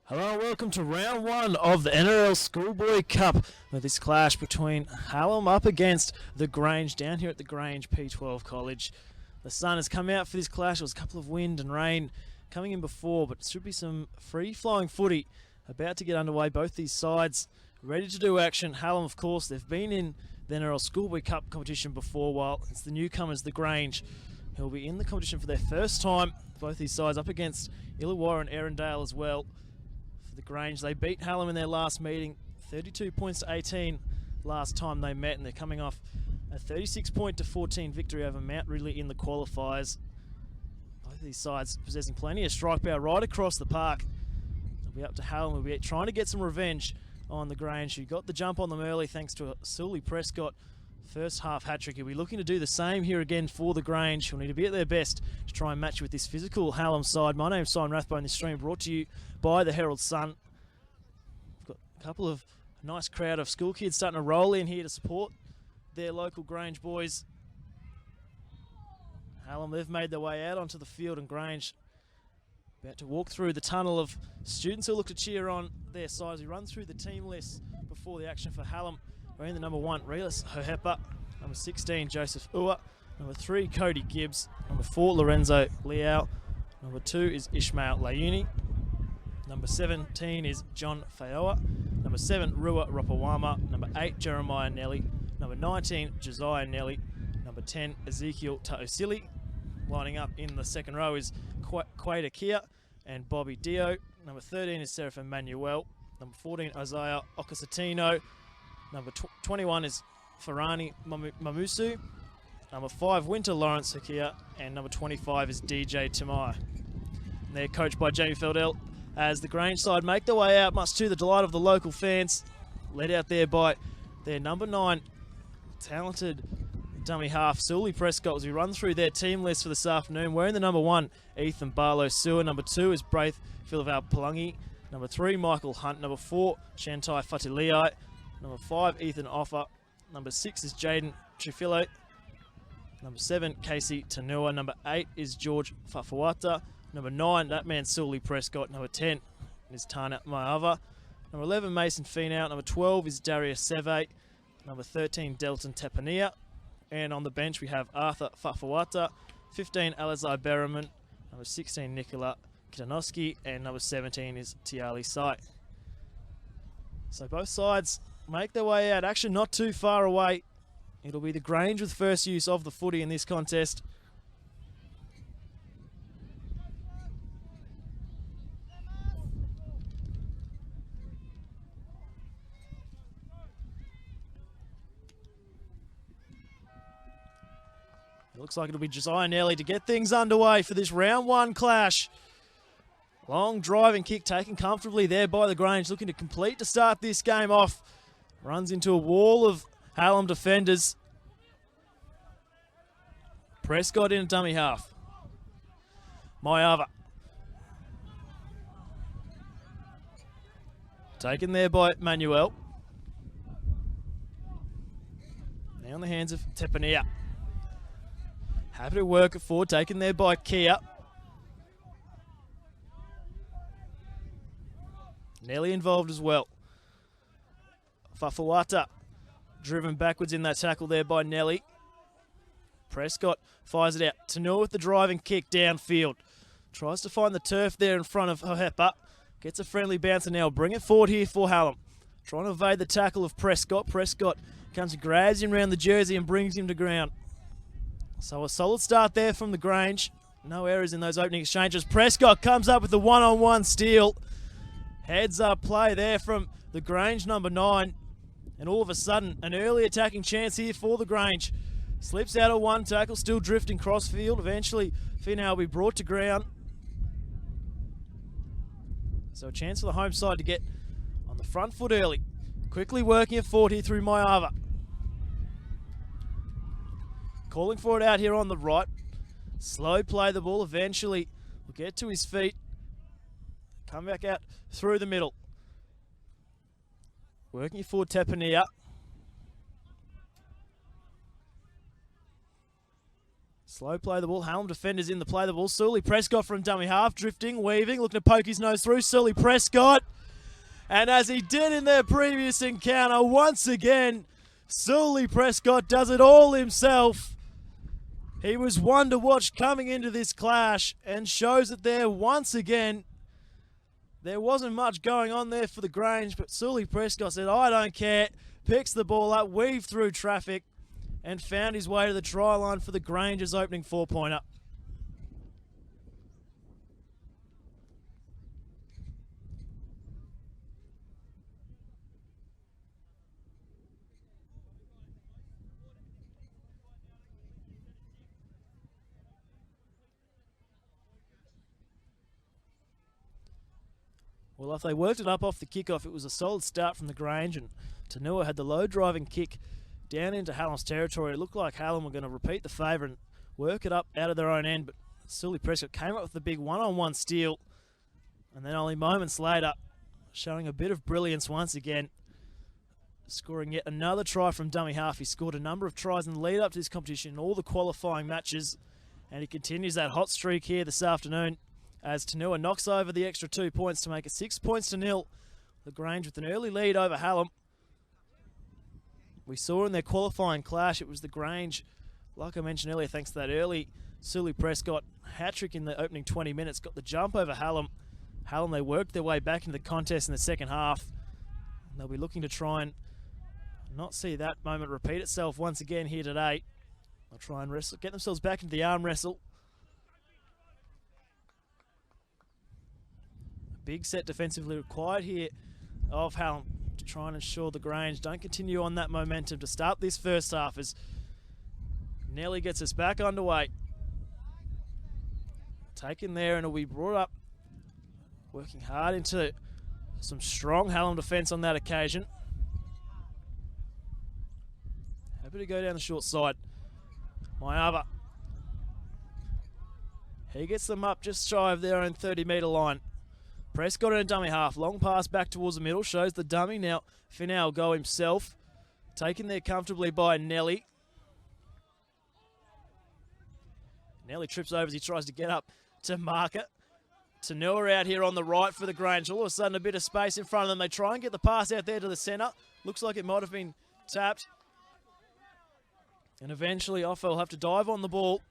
Hello and welcome to round one of the NRL Schoolboys Cup, with this clash between Hallam up against the Grange down here at the Grange P12 College. The sun has come out for this clash. There was a couple of wind and rain coming in before, but it should be some free-flowing footy about to get underway. Both these sides ready to do action. Hallam, of course, they've been in the NRL Schoolboys Cup competition before, while it's the newcomers, the Grange, who will be in the competition for their first time. Both these sides up against Illawarra and Erindale as well. The Grange, they beat Hallam in their last meeting, 32 points to 18 last time they met, and they're coming off a 36-14 victory over Mount Ridley in the qualifiers. Both of these sides possessing plenty of strike power right across the park. They'll be up to Hallam. We'll be trying to get some revenge on the Grange, who got the jump on them early thanks to a Sully Prescott first half hat-trick. He'll be looking to do the same here again for the Grange, who'll need to be at their best to try and match with this physical Hallam side. My name's Simon Rathbone. This stream brought to you by the Herald Sun. We've got a couple of nice crowd of school kids starting to roll in here to support their local Grange boys. Hallam, they've made their way out onto the field, and Grange about to walk through the tunnel of students who look to cheer on their sides. We run through the team list before the action for Hallam. We're in the number 1, Relis Hohepa. Number 16, Joseph Ua. Number 3, Cody Gibbs. Number 4, Lorenzo Liao. Number 2 is Ishmael Layuni. Number 17 is John Fayoa. Number 7, Rua Ropawama. Number 8, Jeremiah Nelly. Number 19, Josiah Nelly. Number 10, Ezekiel Taosili. Lining up in the second row is Quaida Kia and Bobby Dio. Number 13 is Seraphin Manuel. Number 14, Isaiah Okasatino. Number 21 is Farani Mamusu. Number 5, Winter Lawrence Hakia. And number 25 is DJ Tamai. And they're coached by Jamie Feldell as the Grange side make their way out, much to the delight of the local fans. Led out there by their number 9, talented dummy half, Sully Prescott, as we run through their team list for this afternoon. We're in the number 1, Ethan Barlow Sewer. Number 2 is Braith Philaval Palangi. Number 3, Michael Hunt. Number 4, Shantai Fatilii. Number 5, Ethan Offer. Number 6 is Jaden Trifilo. Number 7, Casey Tanua. Number 8 is George Fafawata. Number 9, that man Sully Prescott. Number 10 is Tana Maava. Number 11, Mason Finau. Number 12 is Darius Seve. Number 13, Delton Tepania. And on the bench we have Arthur Fafawata. 15, Alizai Berriman. Number 16, Nikola Kitanoski. And number 17 is Tiali Sai. So both sides make their way out. Action not too far away. It'll be the Grange with first use of the footy in this contest. It looks like it'll be Josiah Nelly to get things underway for this round 1 clash. Long driving kick taken comfortably there by the Grange, looking to complete to start this game off. Runs into a wall of Hallam defenders. Prescott in a dummy half. Mayava. Taken there by Manuel. Now in the hands of Tepania. Happy to work it forward, taken there by Kia. Nelly involved as well. Fafawata driven backwards in that tackle there by Nelly. Prescott fires it out. Tanua with the driving kick downfield. Tries to find the turf there in front of Hohepa. Gets a friendly bouncer now. Bring it forward here for Hallam. Trying to evade the tackle of Prescott. Prescott comes and grabs him around the jersey and brings him to ground. So a solid start there from the Grange. No errors in those opening exchanges. Prescott comes up with the one-on-one steal. Heads up play there from the Grange number 9. And all of a sudden, an early attacking chance here for the Grange. Slips out of one tackle, still drifting crossfield. Eventually, Finau will be brought to ground. So a chance for the home side to get on the front foot early. Quickly working it forward here through Mayava. Calling for it out here on the right. Slow play the ball. Eventually will get to his feet. Come back out through the middle. Working it forward, Tepania. Slow play the ball. Hallam defenders in the play the ball. Sully Prescott from dummy half, drifting, weaving, looking to poke his nose through. Sully Prescott. And as he did in their previous encounter, once again, Sully Prescott does it all himself. He was one to watch coming into this clash and shows it there once again. There wasn't much going on there for the Grange, but Sully Prescott said, I don't care. Picks the ball up, weaved through traffic, and found his way to the try line for the Grange's opening 4-pointer. Well, if they worked it up off the kickoff, it was a solid start from the Grange, and Tanua had the low driving kick down into Hallam's territory. It looked like Hallam were going to repeat the favour and work it up out of their own end, but Sully Prescott came up with the big one-on-one steal, and then only moments later, showing a bit of brilliance once again, scoring yet another try from dummy half. He scored a number of tries in the lead up to this competition in all the qualifying matches, and he continues that hot streak here this afternoon as Tanua knocks over the extra 2 points to make it 6-0. The Grange with an early lead over Hallam. We saw in their qualifying clash, it was the Grange, like I mentioned earlier, thanks to that early Sully Prescott hat-trick in the opening 20 minutes, got the jump over Hallam. Hallam, they worked their way back into the contest in the second half. And they'll be looking to try and not see that moment repeat itself once again here today. They'll try and wrestle, get themselves back into the arm wrestle. Big set defensively required here of Hallam to try and ensure the Grange don't continue on that momentum to start this first half as Nelly gets us back underway. Taken there, and it'll be brought up, working hard into some strong Hallam defence on that occasion. Happy to go down the short side. Mayava. He gets them up just shy of their own 30-metre line. Prescott in a dummy half. Long pass back towards the middle. Shows the dummy. Now Finau will go himself. Taken there comfortably by Nelly. Nelly trips over as he tries to get up to mark it. Tanua out here on the right for the Grange. All of a sudden a bit of space in front of them. They try and get the pass out there to the centre. Looks like it might have been tapped. And eventually Offa will have to dive on the ball.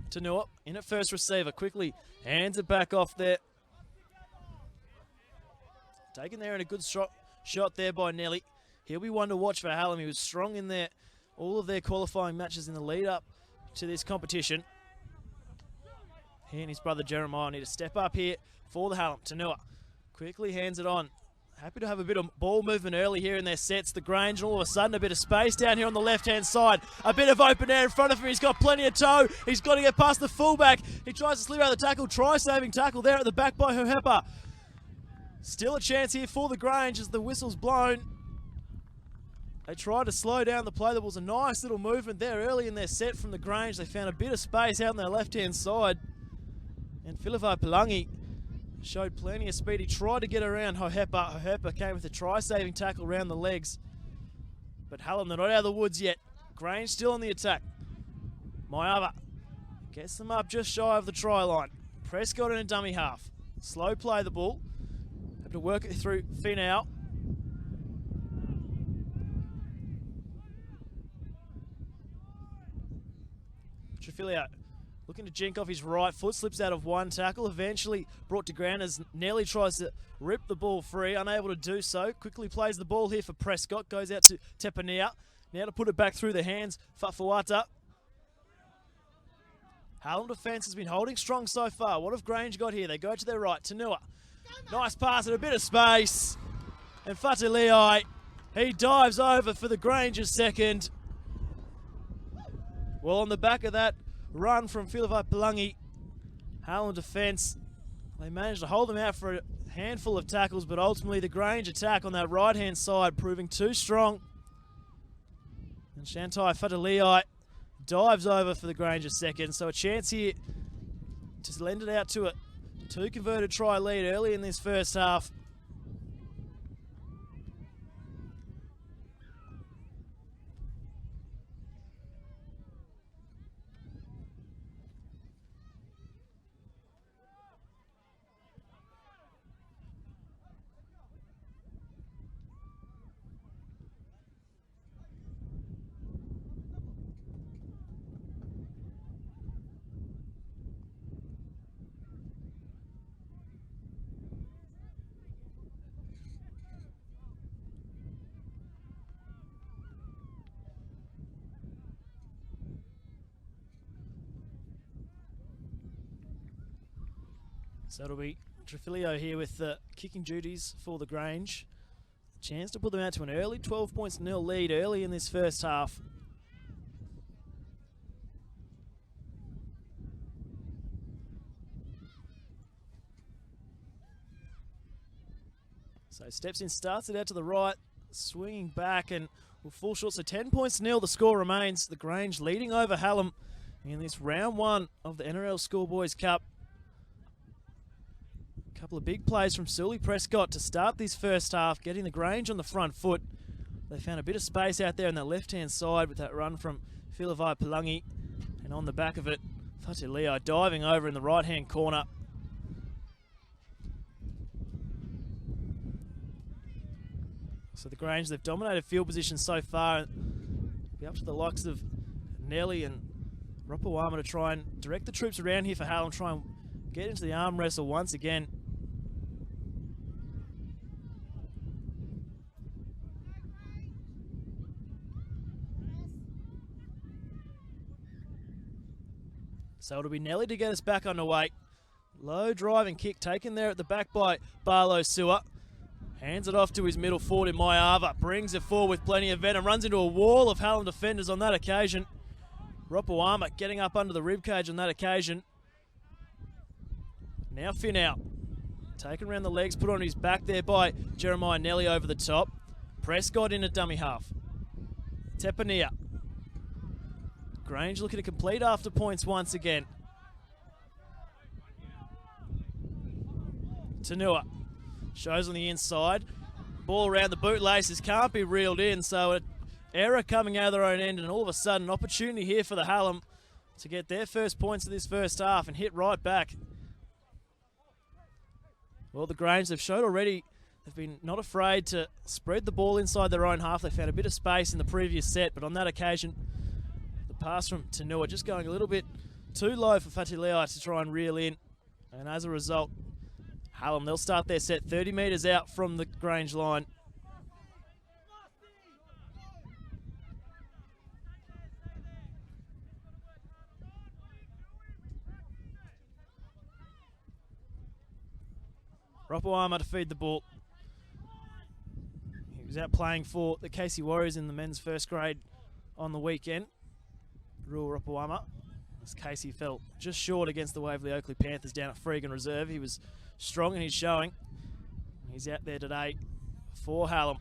Tanua in at first receiver. Quickly hands it back off there. Taken there in a good shot there by Nelly. He'll be one to watch for Hallam. He was strong in there, all of their qualifying matches in the lead up to this competition. He and his brother Jeremiah need to step up here for the Hallam. Tanua quickly hands it on. Happy to have a bit of ball movement early here in their sets. The Grange, all of a sudden, a bit of space down here on the left-hand side. A bit of open air in front of him. He's got plenty of toe. He's got to get past the fullback. He tries to slip out of the tackle. Try-saving tackle there at the back by Hohepa. Still a chance here for the Grange as the whistle's blown. They tried to slow down the play. There was a nice little movement there early in their set from the Grange. They found a bit of space out on their left-hand side. And Philippo Palangi showed plenty of speed. He tried to get around Hohepa. Hohepa came with a try-saving tackle around the legs. But Hallam, they're not out of the woods yet. Grange still on the attack. Mayava gets them up just shy of the try line. Prescott in a dummy half. Slow play the ball. Have to work it through Finau. Trafilio looking to jink off his right foot, slips out of one tackle, eventually brought to ground as Nelly tries to rip the ball free, unable to do so. Quickly plays the ball here for Prescott, goes out to Tepania. Now to put it back through the hands, Fafuata. Hallam defence has been holding strong so far. What have Grange got here? They go to their right, Tanua. Nice pass and a bit of space. And Fataliai, he dives over for the Grange's second. Well, on the back of that run from Philippo Palangi, Hallam defence, they managed to hold them out for a handful of tackles, but ultimately the Grange attack on that right-hand side proving too strong. And Shantai Fataliai dives over for the Grange's second, so a chance here to lend it out to a two converted try lead early in this first half. So it'll be Trafilio here with the kicking duties for the Grange. Chance to put them out to an early 12-0 lead early in this first half. So steps in, starts it out to the right, swinging back and will fall short. So 10-0 the score remains. The Grange leading over Hallam in this round one of the NRL Schoolboys Cup. A couple of big plays from Sully Prescott to start this first half, getting the Grange on the front foot. They found a bit of space out there on that left-hand side with that run from Filavai Palangi. And on the back of it, Fati Leo diving over in the right-hand corner. So the Grange, they've dominated field position so far. Be up to the likes of Nelly and Ropawama to try and direct the troops around here for Hallam, try and get into the arm wrestle once again. So it'll be Nelly to get us back underway. Low driving kick taken there at the back by Barlow Sewer. Hands it off to his middle forward in Maiava. Brings it forward with plenty of venom. Runs into a wall of Hallam defenders on that occasion. Ropawama getting up under the ribcage on that occasion. Now Finn out. Taken around the legs, put on his back there by Jeremiah Nelly over the top. Prescott in at dummy half. Tepania. Grange looking to complete after points once again. Tanua shows on the inside. Ball around the bootlaces, can't be reeled in, so an error coming out of their own end, and all of a sudden an opportunity here for the Hallam to get their first points of this first half and hit right back. Well, the Grange, they've showed already they've been not afraid to spread the ball inside their own half. They found a bit of space in the previous set, but on that occasion, the pass from Tanua just going a little bit too low for Fatilei to try and reel in. And as a result, Hallam, they'll start their set 30 metres out from the Grange line. Ropawama to feed the ball. He was out playing for the Casey Warriors in the men's first grade on the weekend. Rule Ropawama. As Casey fell just short against the Waverley Oakley Panthers down at Freegan Reserve. He was strong in his showing. He's out there today for Hallam.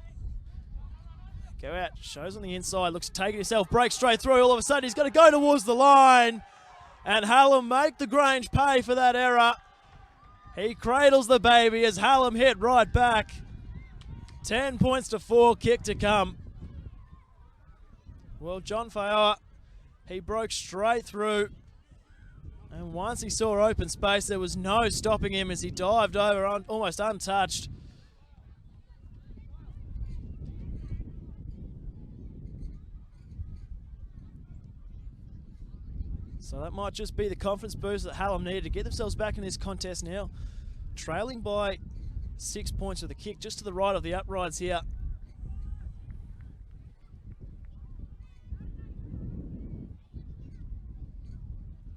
Go out, shows on the inside, looks to take it himself, breaks straight through. All of a sudden he's got to go towards the line. And Hallam make the Grange pay for that error. He cradles the baby as Hallam hit right back. 10-4, kick to come. Well, John Faioa, he broke straight through. And once he saw open space, there was no stopping him as he dived over almost untouched. So that might just be the confidence boost that Hallam needed to get themselves back in this contest now. Trailing by 6 points with a kick just to the right of the uprights here.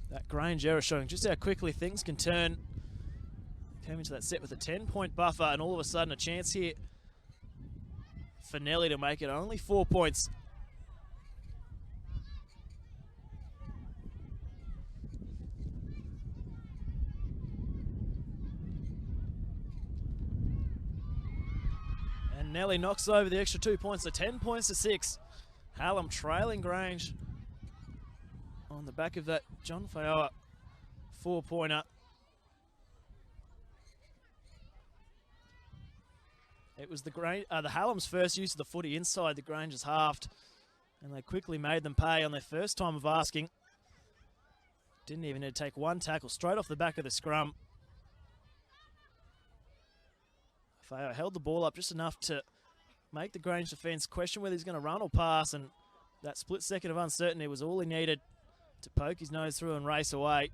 That Grange error showing just how quickly things can turn. Came into that set with a 10-point buffer and all of a sudden a chance here for Nelly to make it only 4 points. And Nelly knocks over the extra 2 points, so 10-6. Hallam trailing Grange on the back of that John Faioa 4-pointer. It was the Hallam's first use of the footy inside the Grange's halved, and they quickly made them pay on their first time of asking. Didn't even need to take one tackle, straight off the back of the scrum. Faioa held the ball up just enough to make the Grange defence question whether he's going to run or pass, and that split second of uncertainty was all he needed to poke his nose through and race away.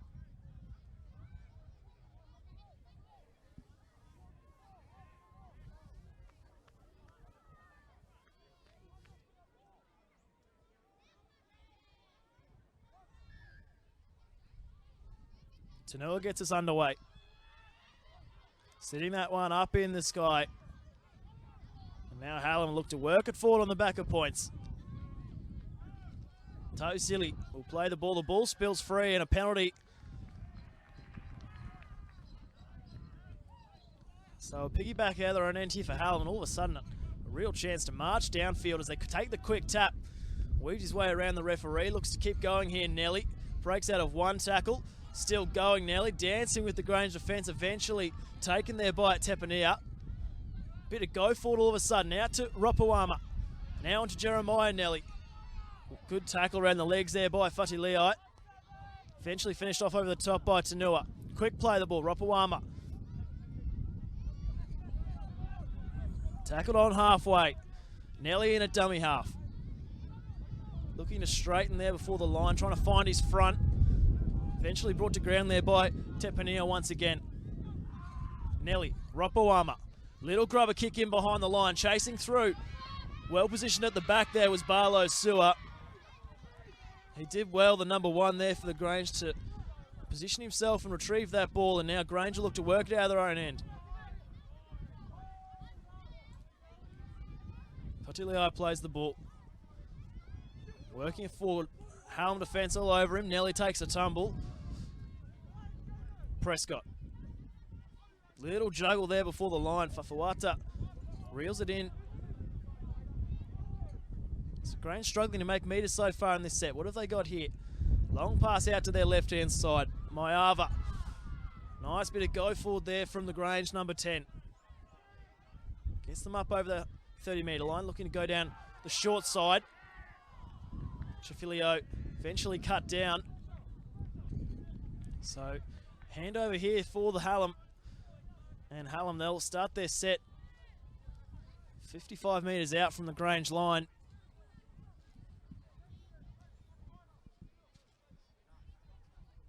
Tanua gets us underway. Sitting that one up in the sky. And now Hallam look to work it forward on the back of points. Silly will play the ball. The ball spills free and a penalty. So a piggyback out there on end here for Hallam, and all of a sudden a real chance to march downfield as they take the quick tap. Weaves his way around the referee, looks to keep going here. Nelly breaks out of one tackle, still going. Nelly dancing with the Grange defence, eventually taken there by Tepania. Bit of go forward all of a sudden, out to Ropawama. Now onto Jeremiah Nelly. Good tackle around the legs there by Fatileai. Eventually finished off over the top by Tanua. Quick play the ball, Ropawama. Tackled on halfway. Nelly in a dummy half. Looking to straighten there before the line, trying to find his front. Eventually brought to ground there by Tepania once again. Nelly, Ropawama. Little grubber kick in behind the line, chasing through. Well positioned at the back there was Barlow Sewer. He did well, the number one there for the Grange, to position himself and retrieve that ball, and now Grange will look to work it out of their own end. Fatileai plays the ball. Working it forward. Hallam defence all over him. Nelly takes a tumble. Prescott. Little juggle there before the line. Fafawata reels it in. So Grange struggling to make meters so far in this set. What have they got here? Long pass out to their left-hand side. Mayava. Nice bit of go forward there from the Grange number 10. Gets them up over the 30-metre line, looking to go down the short side. Chafilio eventually cut down. So hand over here for the Hallam. And Hallam, they'll start their set 55 metres out from the Grange line.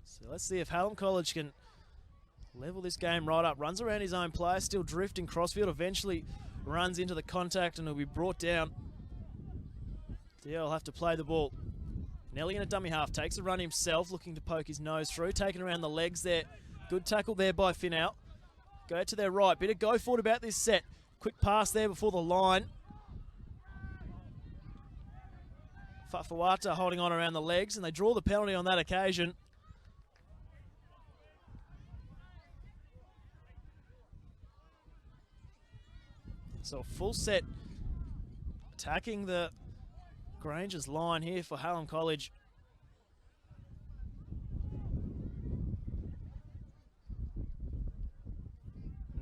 So let's see if Hallam College can level this game right up. Runs around his own player, still drifting crossfield, eventually runs into the contact and will be brought down. Dio will have to play the ball. Nelly in a dummy half, takes a run himself, looking to poke his nose through, taken around the legs there. Good tackle there by Finau. Go to their right, bit of go forward about this set. Quick pass there before the line. Fafawata holding on around the legs, and they draw the penalty on that occasion. So a full set attacking the Grange's line here for Hallam College.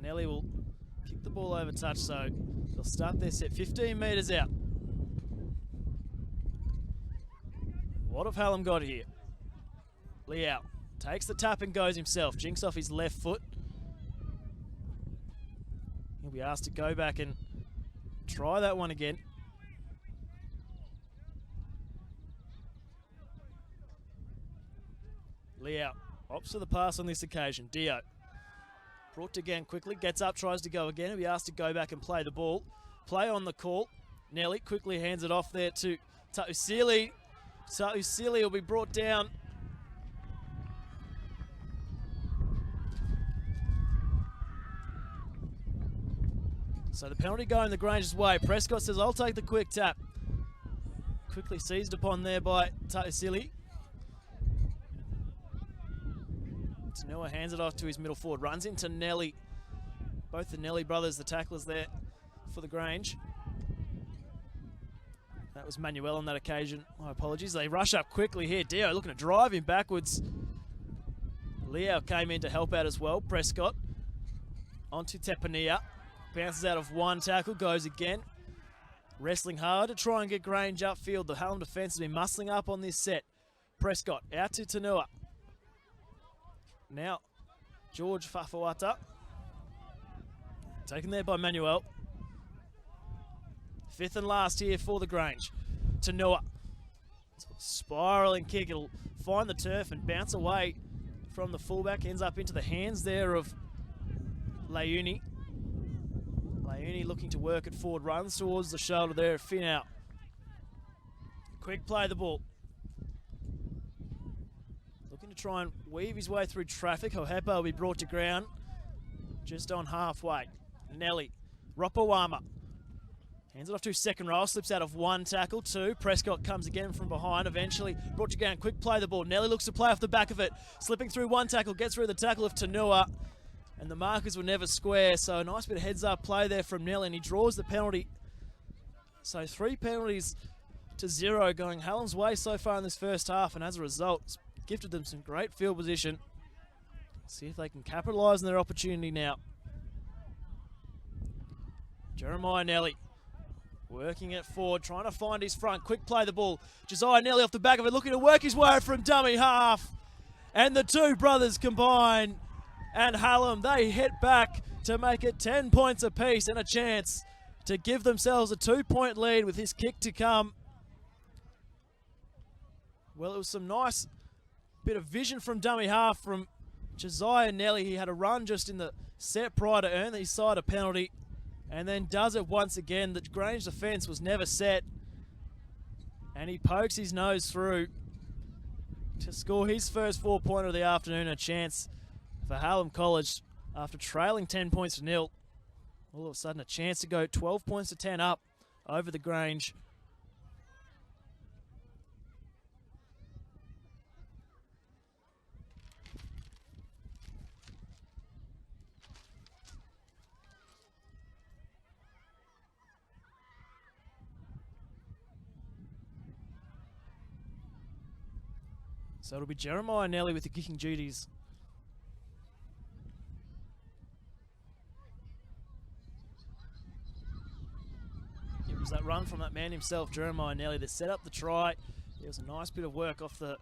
Nelly will kick the ball over touch, so they'll start their set 15 metres out. What have Hallam got here? Liao takes the tap and goes himself. Jinks off his left foot. He'll be asked to go back and try that one again. Liao opts for the pass on this occasion. Dio brought again quickly, gets up, tries to go again. He'll be asked to go back and play the ball. Play on the call. Nelly quickly hands it off there to Ta'usili. Ta'usili will be brought down. So the penalty going the Grange's way. Prescott says, I'll take the quick tap. Quickly seized upon there by Ta'usili. Tanua hands it off to his middle forward. Runs into Nelly. Both the Nelly brothers, the tacklers there for the Grange. That was Manuel on that occasion. My apologies. They rush up quickly here. Dio looking to drive him backwards. Liao came in to help out as well. Prescott onto Tepania. Bounces out of one tackle, goes again. Wrestling hard to try and get Grange upfield. The Hallam defence has been muscling up on this set. Prescott out to Tanua. Now, George Fafawata. Taken there by Manuel. Fifth and last here for the Grange. Tanua. Spiralling kick. It'll find the turf and bounce away from the fullback. Ends up into the hands there of Leuni. Leuni looking to work it forward. Runs towards the shoulder there of Finau. Quick play the ball. Looking to try and weave his way through traffic. Hohepa will be brought to ground. just on halfway. Nelly, Ropawama. Hands it off to second row, slips out of one tackle, two. Prescott comes again from behind, eventually brought to ground, quick play the ball. Nelly looks to play off the back of it, slipping through one tackle, gets through the tackle of Tanua, and the markers were never square, so a nice bit of heads-up play there from Nelly, and he draws the penalty. So 3 penalties to 0 going Hallam's way so far in this first half, and as a result, it's gifted them some great field position. See if they can capitalise on their opportunity now. Jeremiah Nelly working it forward, trying to find his front. Quick play the ball. Josiah Nelly off the back of it, looking to work his way from dummy half. And the two brothers combine. And Hallam, they hit back to make it 10 points apiece and a chance to give themselves a 2-point lead with his kick to come. Well, it was some nice bit of vision from dummy half from Josiah Nelly. He had a run just in the set prior to earn his side a penalty, and then does it once again. The Grange defence was never set, and he pokes his nose through to score his first 4-pointer of the afternoon, a chance for Hallam College after trailing 10 points to 0. All of a sudden a chance to go 12 points to 10 up over the Grange. So it'll be Jeremiah Nelly with the kicking duties. It was that run from that man himself, Jeremiah Nelly, that set up the try. It was a nice bit of work off the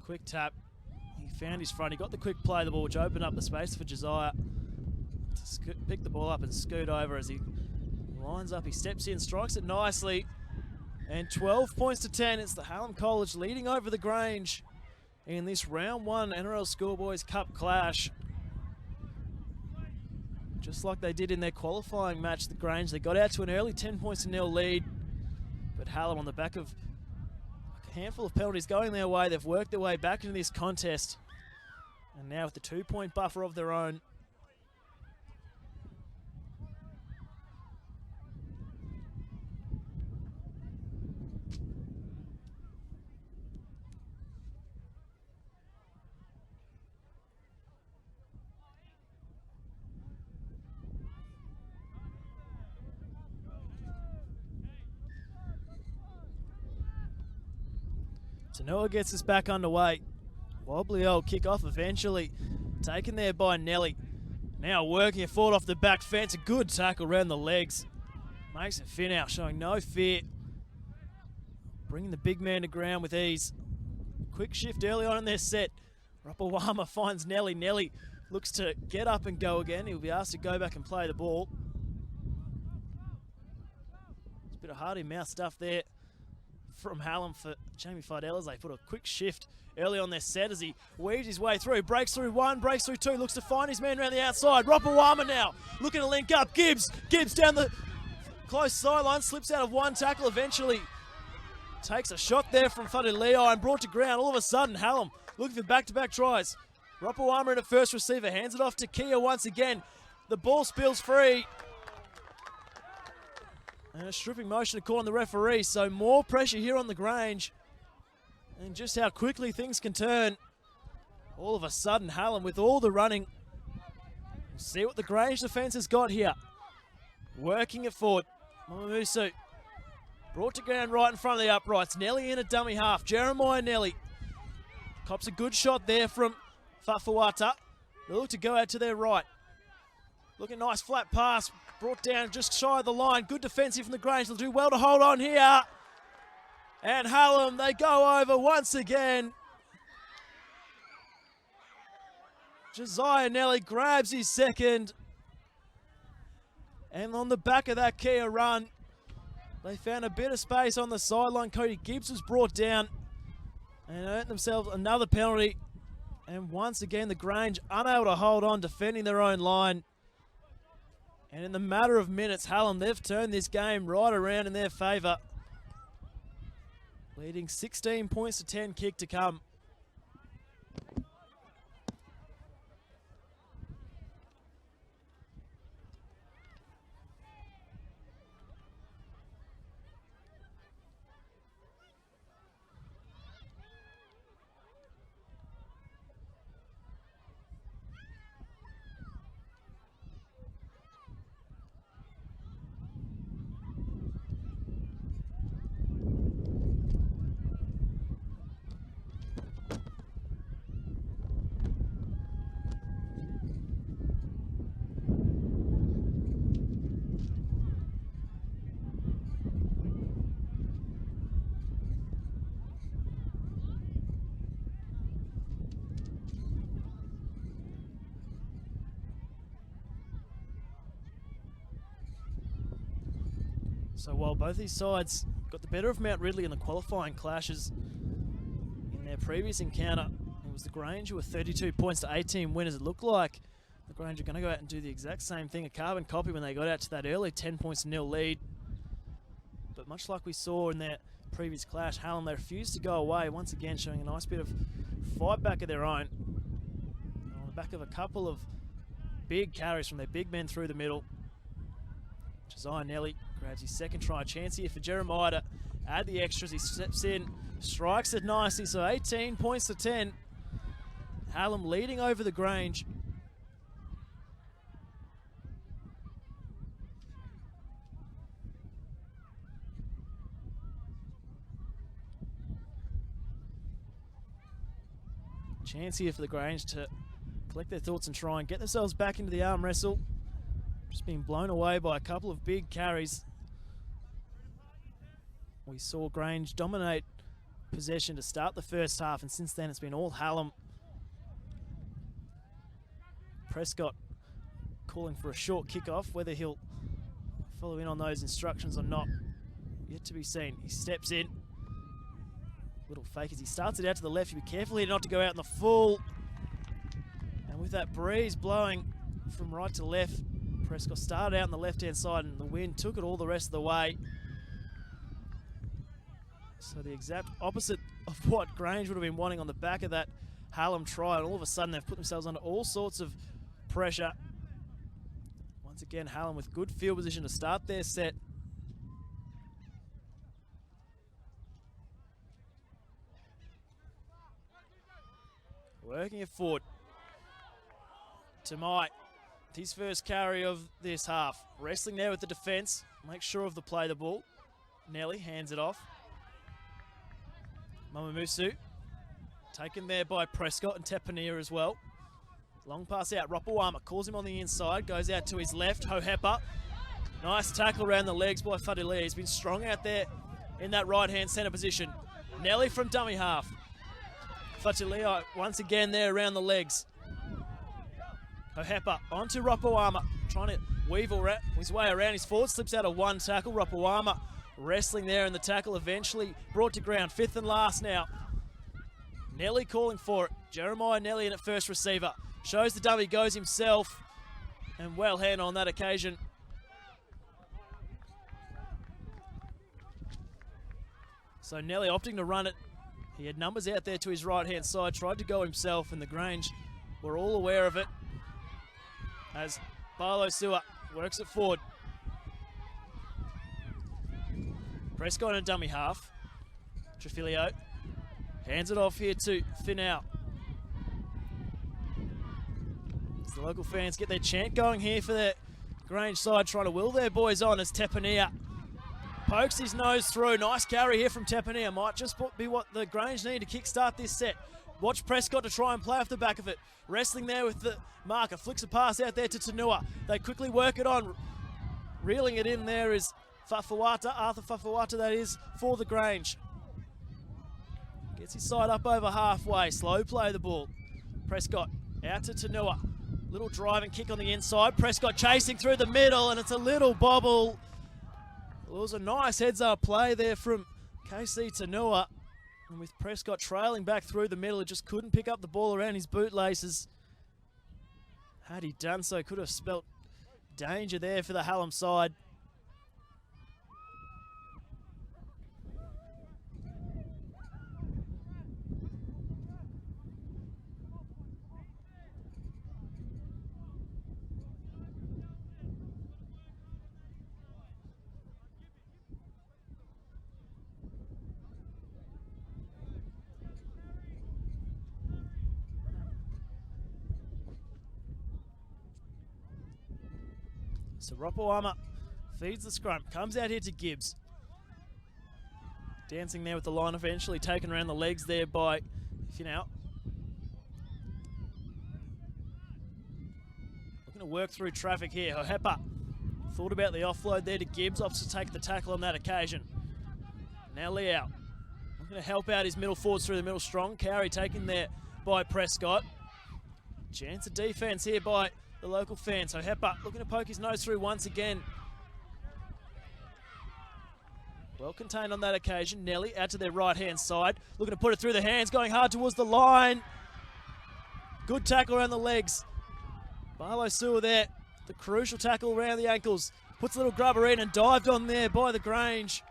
quick tap. He found his front. He got the quick play of the ball, which opened up the space for Josiah to pick the ball up and scoot over as he lines up. He steps in, strikes it nicely. And 12 points to 10. It's the Hallam College leading over the Grange in this round 1 NRL Schoolboys Cup clash. Just like they did in their qualifying match, the Grange, they got out to an early 10 points to 0 lead. But Hallam, on the back of a handful of penalties going their way, they've worked their way back into this contest. And now with the 2-point buffer of their own, Tanoa gets us back underway. Wobbly old kick-off eventually taken there by Nelly. Now working it forward off the back fence. A good tackle around the legs. Makes it fin out, showing no fear. Bringing the big man to ground with ease. Quick shift early on in their set. Ropawama finds Nelly. Nelly looks to get up and go again. He'll be asked to go back and play the ball. It's a bit of hearty-mouth stuff there from Hallam for Jamie Fidel as they put a quick shift early on their set as he weaves his way through. Breaks through one, breaks through two, looks to find his man around the outside. Ropawama now looking to link up. Gibbs down the close sideline, slips out of one tackle eventually. Takes a shot there from Fadileo and brought to ground. All of a sudden, Hallam looking for back-to-back tries. Ropawama in at first receiver, hands it off to Kia once again. The ball spills free. And a stripping motion to call on the referee, so more pressure here on the Grange. And just how quickly things can turn. All of a sudden, Hallam with all the running. We'll see what the Grange defence has got here. Working it forward. Mamamusu brought to ground right in front of the uprights. Nelly in a dummy half. Jeremiah Nelly cops a good shot there from Fafawata. They look to go out to their right. Looking nice flat pass. Brought down just shy of the line. Good defensive from the Grange. They'll do well to hold on here. And Hallam, they go over once again. Josiah Nelly grabs his second. And on the back of that Kia run, they found a bit of space on the sideline. Cody Gibbs was brought down and earned themselves another penalty. And once again, the Grange unable to hold on, defending their own line. And in the matter of minutes, Hallam, they've turned this game right around in their favour. Leading 16 points to 10, kick to come. So while both these sides got the better of Mount Ridley in the qualifying clashes in their previous encounter, it was the Grange who were 32 points to 18 winners. It looked like the Grange are going to go out and do the exact same thing, a carbon copy when they got out to that early 10-0 lead. But much like we saw in their previous clash, Hallam, they refused to go away, once again showing a nice bit of fight back of their own. And on the back of a couple of big carries from their big men through the middle. Josiah Nelly grabs his second try. Chance here for Jeremiah to add the extras. He steps in, strikes it nicely. So 18 points to 10. Hallam leading over the Grange. Chance here for the Grange to collect their thoughts and try and get themselves back into the arm wrestle. Just being blown away by a couple of big carries. We saw Grange dominate possession to start the first half, and since then it's been all Hallam. Prescott calling for a short kickoff. Whether he'll follow in on those instructions or not, yet to be seen. He steps in. Little fake as he starts it out to the left. You be careful here not to go out in the full. And with that breeze blowing from right to left, Prescott started out on the left-hand side and the wind took it all the rest of the way. So the exact opposite of what Grange would have been wanting on the back of that Hallam try, and all of a sudden they've put themselves under all sorts of pressure. Once again, Hallam with good field position to start their set. Working it forward. Tamai, his first carry of this half. Wrestling there with the defence. Makes sure of the play the ball. Nelly hands it off. Mamamusu taken there by Prescott and Tepania as well. Long pass out. Ropawama calls him on the inside. Goes out to his left. Hohepa. Nice tackle around the legs by Fadilia. He's been strong out there in that right-hand centre position. Nelly from dummy half. Fadilia once again there around the legs. Hohepa onto Ropawama. Trying to weave his way around. His forward slips out of one tackle. Ropawama wrestling there in the tackle. Eventually brought to ground. Fifth and last now. Nelly calling for it. Jeremiah Nelly in at first receiver. Shows the dummy, goes himself. And well hand on that occasion. So Nelly opting to run it. He had numbers out there to his right-hand side. Tried to go himself, and the Grange were all aware of it. As Barlow Sewer works it forward. Prescott in a dummy half. Trafilio hands it off here to Finau. As the local fans get their chant going here for their Grange side, trying to will their boys on as Tepania pokes his nose through. Nice carry here from Tepania. Might just be what the Grange need to kickstart this set. Watch Prescott to try and play off the back of it. Wrestling there with the marker. Flicks a pass out there to Tanua. They quickly work it on. Reeling it in there is Fafawata, Arthur Fafawata that is, for the Grange. Gets his side up over halfway. Slow play the ball. Prescott out to Tanua. Little driving kick on the inside. Prescott chasing through the middle, and it's a little bobble. Well, it was a nice heads-up play there from KC Tanua. And with Prescott trailing back through the middle, he just couldn't pick up the ball around his bootlaces. Had he done so, could have spelt danger there for the Hallam side. So Ropawama feeds the scrum, comes out here to Gibbs. Dancing there with the line, eventually taken around the legs there by Finau. Looking to work through traffic here. Hohepa thought about the offload there to Gibbs, opts to take the tackle on that occasion. Now Liao looking to help out his middle forwards through the middle. Strong carry taken there by Prescott. Chance of defence here by the local fans. So Hohepa looking to poke his nose through once again. Well contained on that occasion. Nelly out to their right-hand side. Looking to put it through the hands, going hard towards the line. Good tackle around the legs. Barlow Sewer there. The crucial tackle around the ankles. Puts a little grubber in and dived on there by the Grange.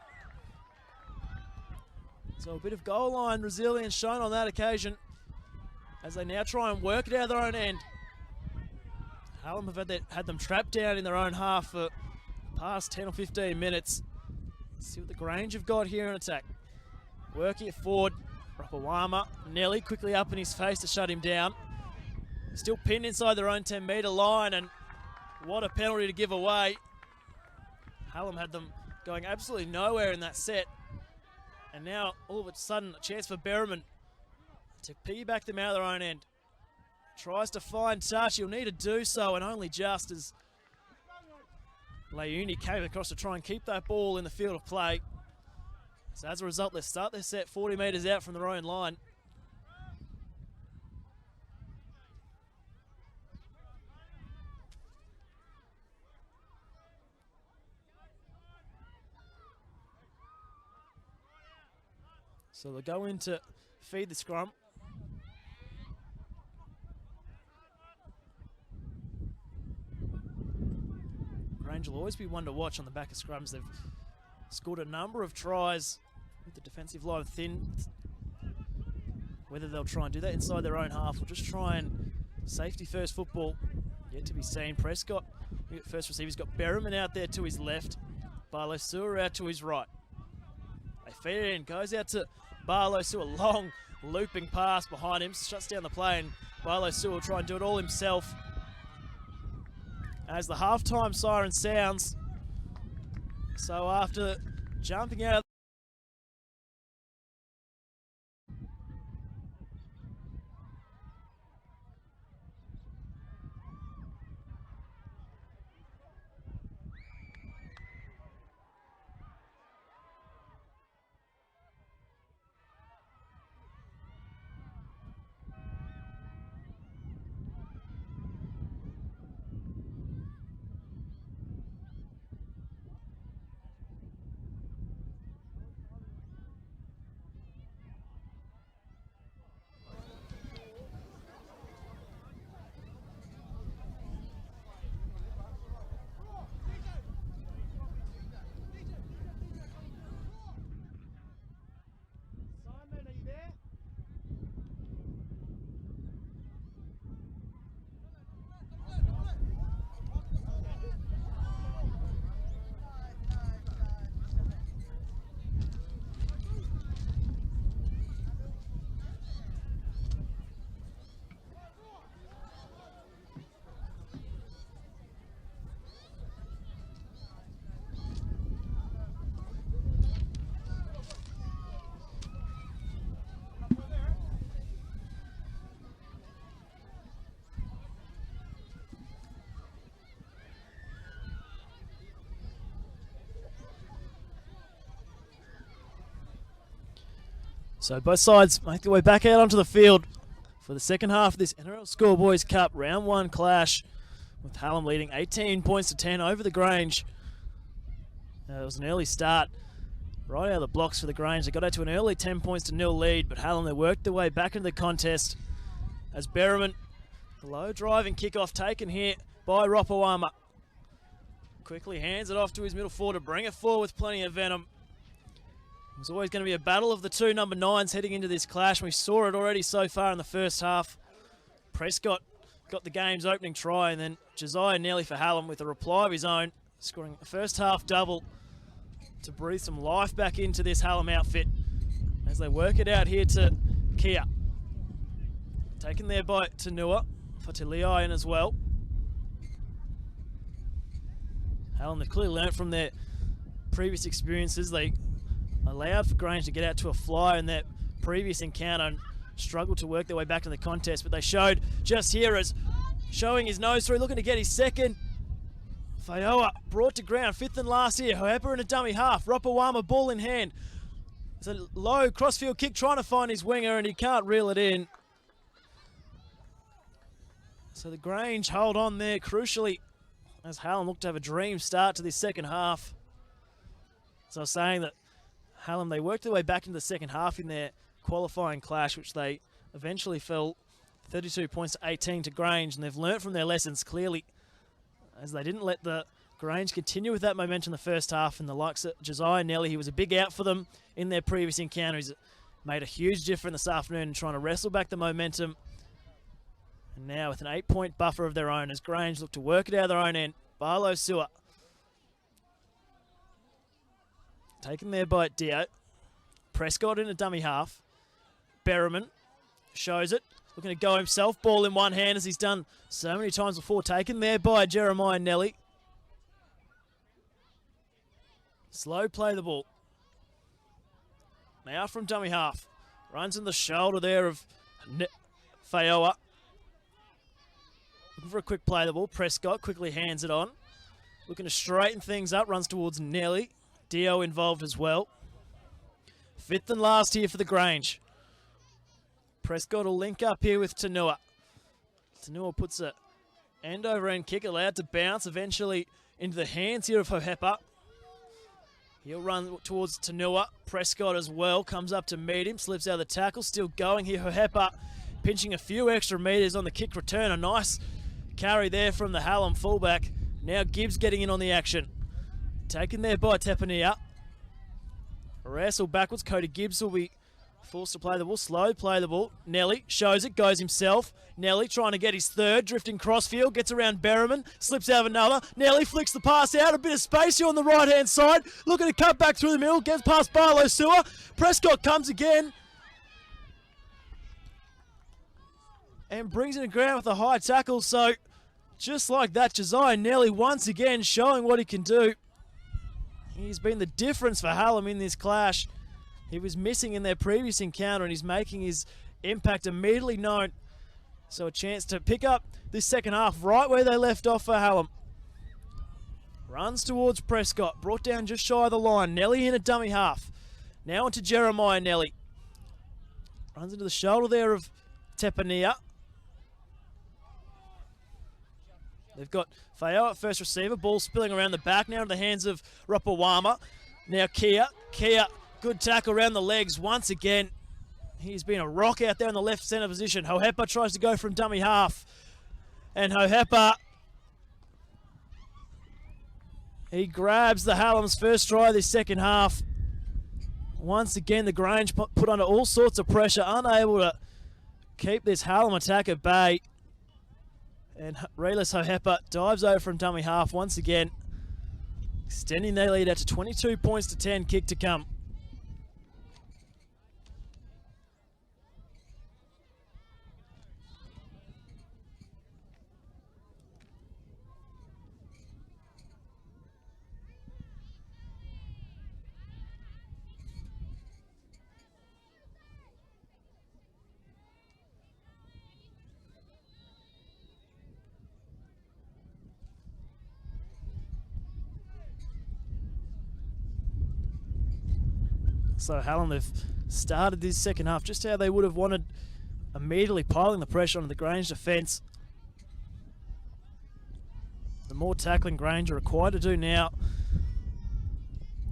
So a bit of goal line resilience shown on that occasion as they now try and work it out of their own end. Hallam have had them trapped down in their own half for the past 10 or 15 minutes. Let's see what the Grange have got here in attack. Working it forward. Rapawama, Nelly quickly up in his face to shut him down. Still pinned inside their own 10-metre line, and what a penalty to give away. Hallam had them going absolutely nowhere in that set. And now, all of a sudden, a chance for Berriman to piggyback them out of their own end. Tries to find touch. He'll need to do so, and only just as Leuni came across to try and keep that ball in the field of play. So as a result, they start their set 40 metres out from their own line. So they'll go in to feed the scrum. Grange will always be one to watch on the back of scrums. They've scored a number of tries with the defensive line thin. Whether they'll try and do that inside their own half or just try and safety first football, yet to be seen. Prescott, first receiver, he's got Berriman out there to his left. Barlow Sewer out to his right. They feed it in, goes out to Barlow Sewer, long looping pass behind him, shuts down the play, and Barlow Sewer will try and do it all himself. As the halftime siren sounds, so after jumping out So both sides make their way back out onto the field for the second half of this NRL Schoolboys Cup Round 1 clash, with Hallam leading 18 points to 10 over the Grange. It was an early start right out of the blocks for the Grange. They got out to an early 10 points to 0 lead, but Hallam, they worked their way back into the contest as Berriman, the low driving kickoff taken here by Rapawama. Quickly hands it off to his middle forward to bring it forward with plenty of venom. There's always going to be a battle of the two number 9s heading into this clash. We saw it already so far in the first half. Prescott got the game's opening try, and then Josiah Nelly for Hallam with a reply of his own, scoring a first half double to breathe some life back into this Hallam outfit as they work it out here to Kia. Taken there by Tanua, Fatiliai in as well. Hallam, they clearly learnt from their previous experiences. They allowed for Grange to get out to a fly in that previous encounter and struggled to work their way back in the contest, but they showed just here as showing his nose through, looking to get his second. Faioa brought to ground, 5th and last here. However, in a dummy half, Rapawama ball in hand. It's a low crossfield kick trying to find his winger, and he can't reel it in. So the Grange hold on there crucially as Hallam looked to have a dream start to this second half. So I was saying that Hallam, they worked their way back into the second half in their qualifying clash, which they eventually fell 32 points to 18 to Grange, and they've learnt from their lessons clearly, as they didn't let the Grange continue with that momentum in the first half, and the likes of Josiah Nelly, he was a big out for them in their previous encounter. He's made a huge difference this afternoon in trying to wrestle back the momentum. And now with an 8-point buffer of their own, as Grange look to work it out of their own end. Barlow Sewer taken there by Dio. Prescott in a dummy half. Berriman shows it, looking to go himself, ball in one hand as he's done so many times before, taken there by Jeremiah Nelly. Slow play the ball. Now from dummy half. Runs in the shoulder there of Fayoa. Looking for a quick play the ball. Prescott quickly hands it on. Looking to straighten things up. Runs towards Nelly. Dio involved as well. Fifth and last here for the Grange. Prescott will link up here with Tanua. Tanua puts a end over end kick, allowed to bounce eventually into the hands here of Hohepa. He'll run towards Tanua. Prescott as well comes up to meet him, slips out of the tackle, still going here. Hohepa pinching a few extra metres on the kick return. A nice carry there from the Hallam fullback. Now Gibbs getting in on the action. Taken there by Tepania. Wrestle backwards. Cody Gibbs will be forced to play the ball. Slow play the ball. Nelly shows it, goes himself. Nelly trying to get his third, drifting crossfield, gets around Berriman, slips out of another. Nelly flicks the pass out, a bit of space here on the right-hand side. Looking to cut back through the middle, gets past Barlow Sewer. Prescott comes again and brings it to ground with a high tackle. So just like that, Josiah Nelly once again showing what he can do. He's been the difference for Hallam in this clash. He was missing in their previous encounter, and he's making his impact immediately known. So a chance to pick up this second half right where they left off for Hallam. Runs towards Prescott, brought down just shy of the line. Nelly in a dummy half. Now onto Jeremiah Nelly. Runs into the shoulder there of Tepania. They've got Fayao at first receiver. Ball spilling around the back now in the hands of Rapawama. Now Kia. Kia, good tackle around the legs once again. He's been a rock out there in the left centre position. Hohepa tries to go from dummy half. And Hohepa, he grabs the Hallam's first try this second half. Once again, the Grange put under all sorts of pressure, unable to keep this Hallam attack at bay. And Relis Hohepa dives over from dummy half once again, extending their lead out to 22 points to 10, kick to come. So Hallam, they've started this second half just how they would have wanted, immediately piling the pressure on the Grange defence. The more tackling Grange are required to do now,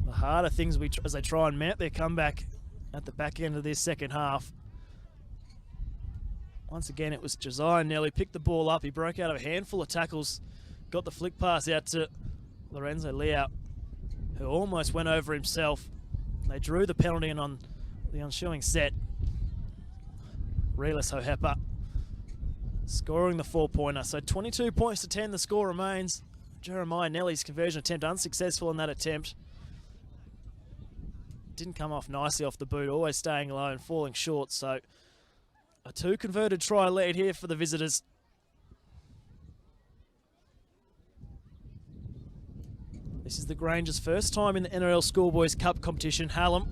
the harder things as they try and mount their comeback at the back end of this second half. Once again, it was Josiah Nelly, picked the ball up, he broke out of a handful of tackles, got the flick pass out to Lorenzo Liao, who almost went over himself. They drew the penalty and on the ensuing set, Relis Hohepa scoring the 4-pointer. So 22 points to 10 the score remains. Jeremiah Nelly's conversion attempt unsuccessful in that attempt. Didn't come off nicely off the boot, always staying low and falling short. So a 2 converted try lead here for the visitors. This is the Grange's first time in the NRL Schoolboys Cup competition. Hallam,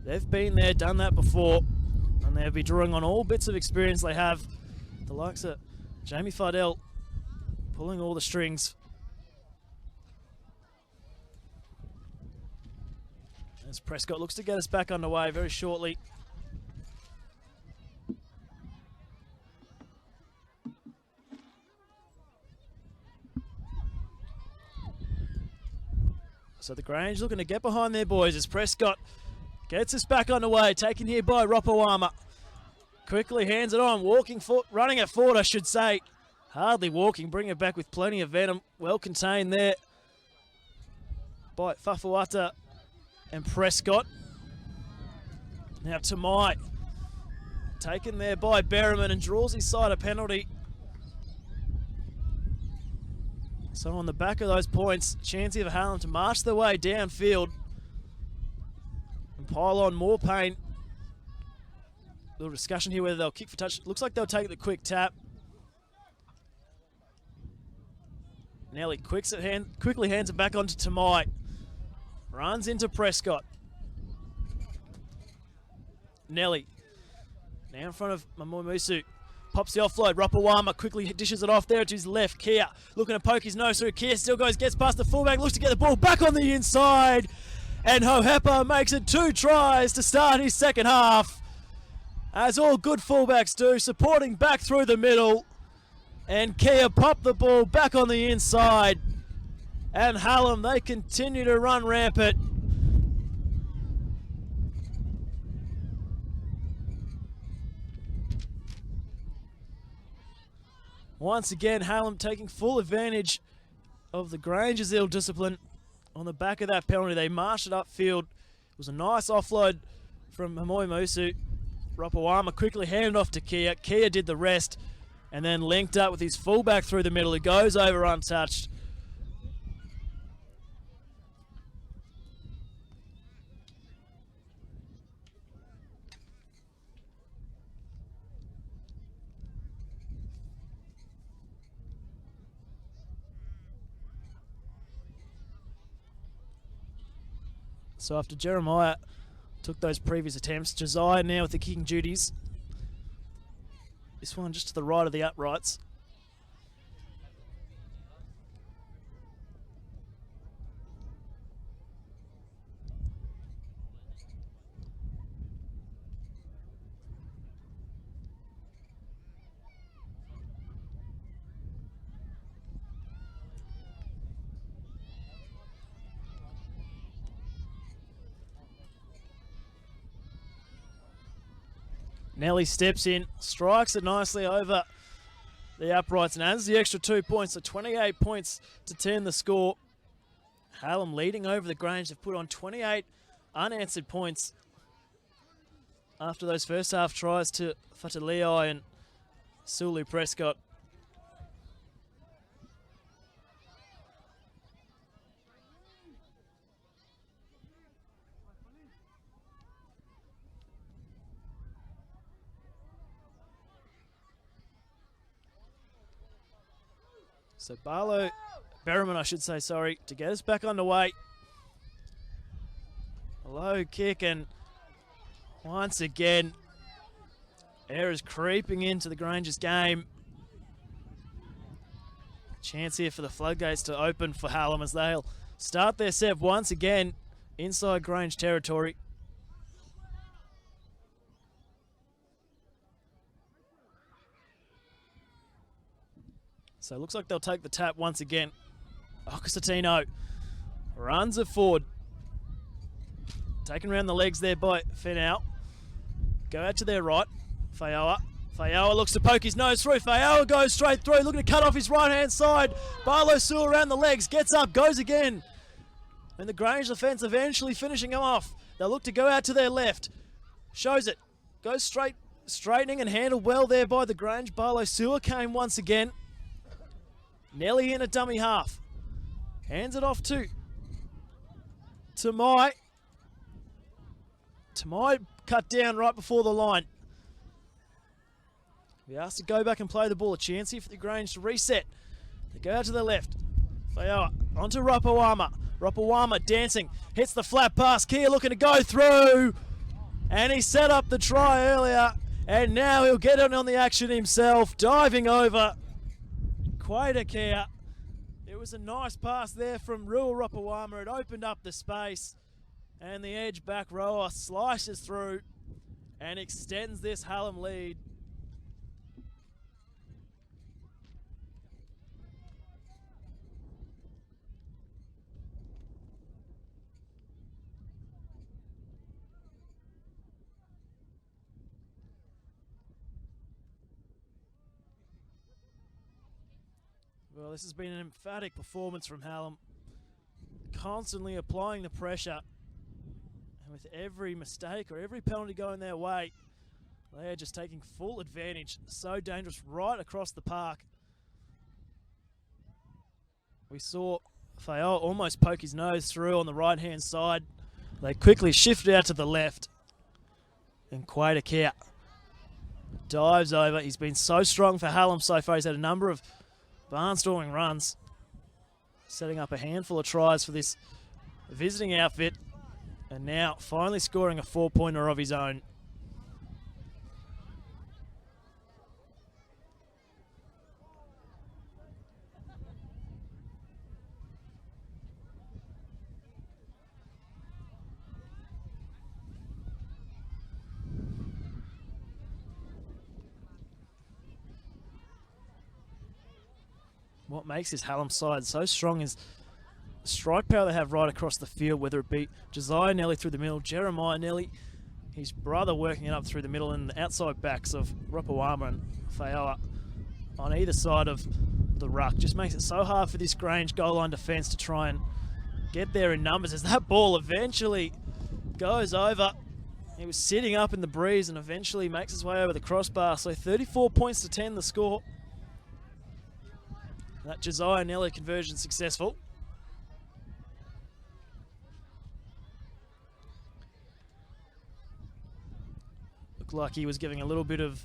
they've been there, done that before, and they'll be drawing on all bits of experience they have. The likes of Jamie Fardell pulling all the strings. As Prescott looks to get us back underway very shortly. So the Grange looking to get behind their boys as Prescott Gets us back underway, taken here by Ropawama. Quickly hands it on, running it forward, I should say. Hardly walking, bring it back with plenty of venom. Well contained there by Fafuata and Prescott. Now Tamai, taken there by Berriman and draws his side a penalty. So on the back of those points, chance here for Hallam to march their way downfield and pile on more pain. Little discussion here whether they'll kick for touch. Looks like they'll take the quick tap. Nelly quickly hands it back onto Tamai. Runs into Prescott. Nelly now in front of Mamoimusu. Pops the offload. Ropawama quickly dishes it off there to his left. Kia looking to poke his nose through. Kia still gets past the fullback, looks to get the ball back on the inside. And Hohepa makes it 2 tries to start his second half. As all good fullbacks do, supporting back through the middle. And Kia popped the ball back on the inside. And Hallam, they continue to run rampant. Once again, Hallam taking full advantage of the Grange's ill discipline. On the back of that penalty, they marched it upfield. It was a nice offload from Hamoimusu. Ropawama quickly handed off to Kia. Kia did the rest and then linked up with his fullback through the middle. He goes over untouched. So after Jeremiah took those previous attempts, Josiah now with the kicking duties. This one just to the right of the uprights. Nelly steps in, strikes it nicely over the uprights and adds the extra 2 points, so 28 points to turn the score. Hallam leading over the Grange. They've put on 28 unanswered points after those first half tries to Fataliai and Sulu Prescott. So Berriman, I should say, sorry, to get us back underway. A low kick, and once again, errors creeping into the Grange's game. Chance here for the floodgates to open for Hallam as they'll start their set once again inside Grange territory. So it looks like they'll take the tap once again. Ocasatino runs it forward. Taken around the legs there by Fenau. Go out to their right. Faioa. Faioa looks to poke his nose through. Faioa goes straight through, looking to cut off his right-hand side. Barlow Sewell around the legs, gets up, goes again. And the Grange defence eventually finishing him off. They'll look to go out to their left. Shows it. Goes straight, straightening and handled well there by the Grange. Barlow Sewell came once again. Nelly in a dummy half. Hands it off to Tamai. Tamai cut down right before the line. We asked to go back and play the ball. A chance here for the Grange to reset. They go out to the left. Faioa onto Ropawama. Ropawama dancing. Hits the flat pass. Kia looking to go through. And he set up the try earlier. And now he'll get on the action himself. Diving over. Quaida Kia. It was a nice pass there from Rua Ropawama. It opened up the space. And the edge back rower slices through and extends this Hallam lead. Well, this has been an emphatic performance from Hallam, constantly applying the pressure, and with every mistake or every penalty going their way, they are just taking full advantage. So dangerous right across the park. We saw Fayoa almost poke his nose through on the right-hand side. They quickly shifted out to the left, and Quaidakea dives over. He's been so strong for Hallam so far. He's had a number of barnstorming runs, setting up a handful of tries for this visiting outfit, and now finally scoring a 4-pointer of his own. What makes this Hallam side so strong is the strike power they have right across the field, whether it be Josiah Nelly through the middle, Jeremiah Nelly, his brother working it up through the middle, and the outside backs of Ropawama and Fayoa on either side of the ruck. Just makes it so hard for this Grange goal line defence to try and get there in numbers as that ball eventually goes over. He was sitting up in the breeze and eventually makes his way over the crossbar. So 34 points to 10 the score. That Josiah Nelly conversion successful. Looked like he was giving a little bit of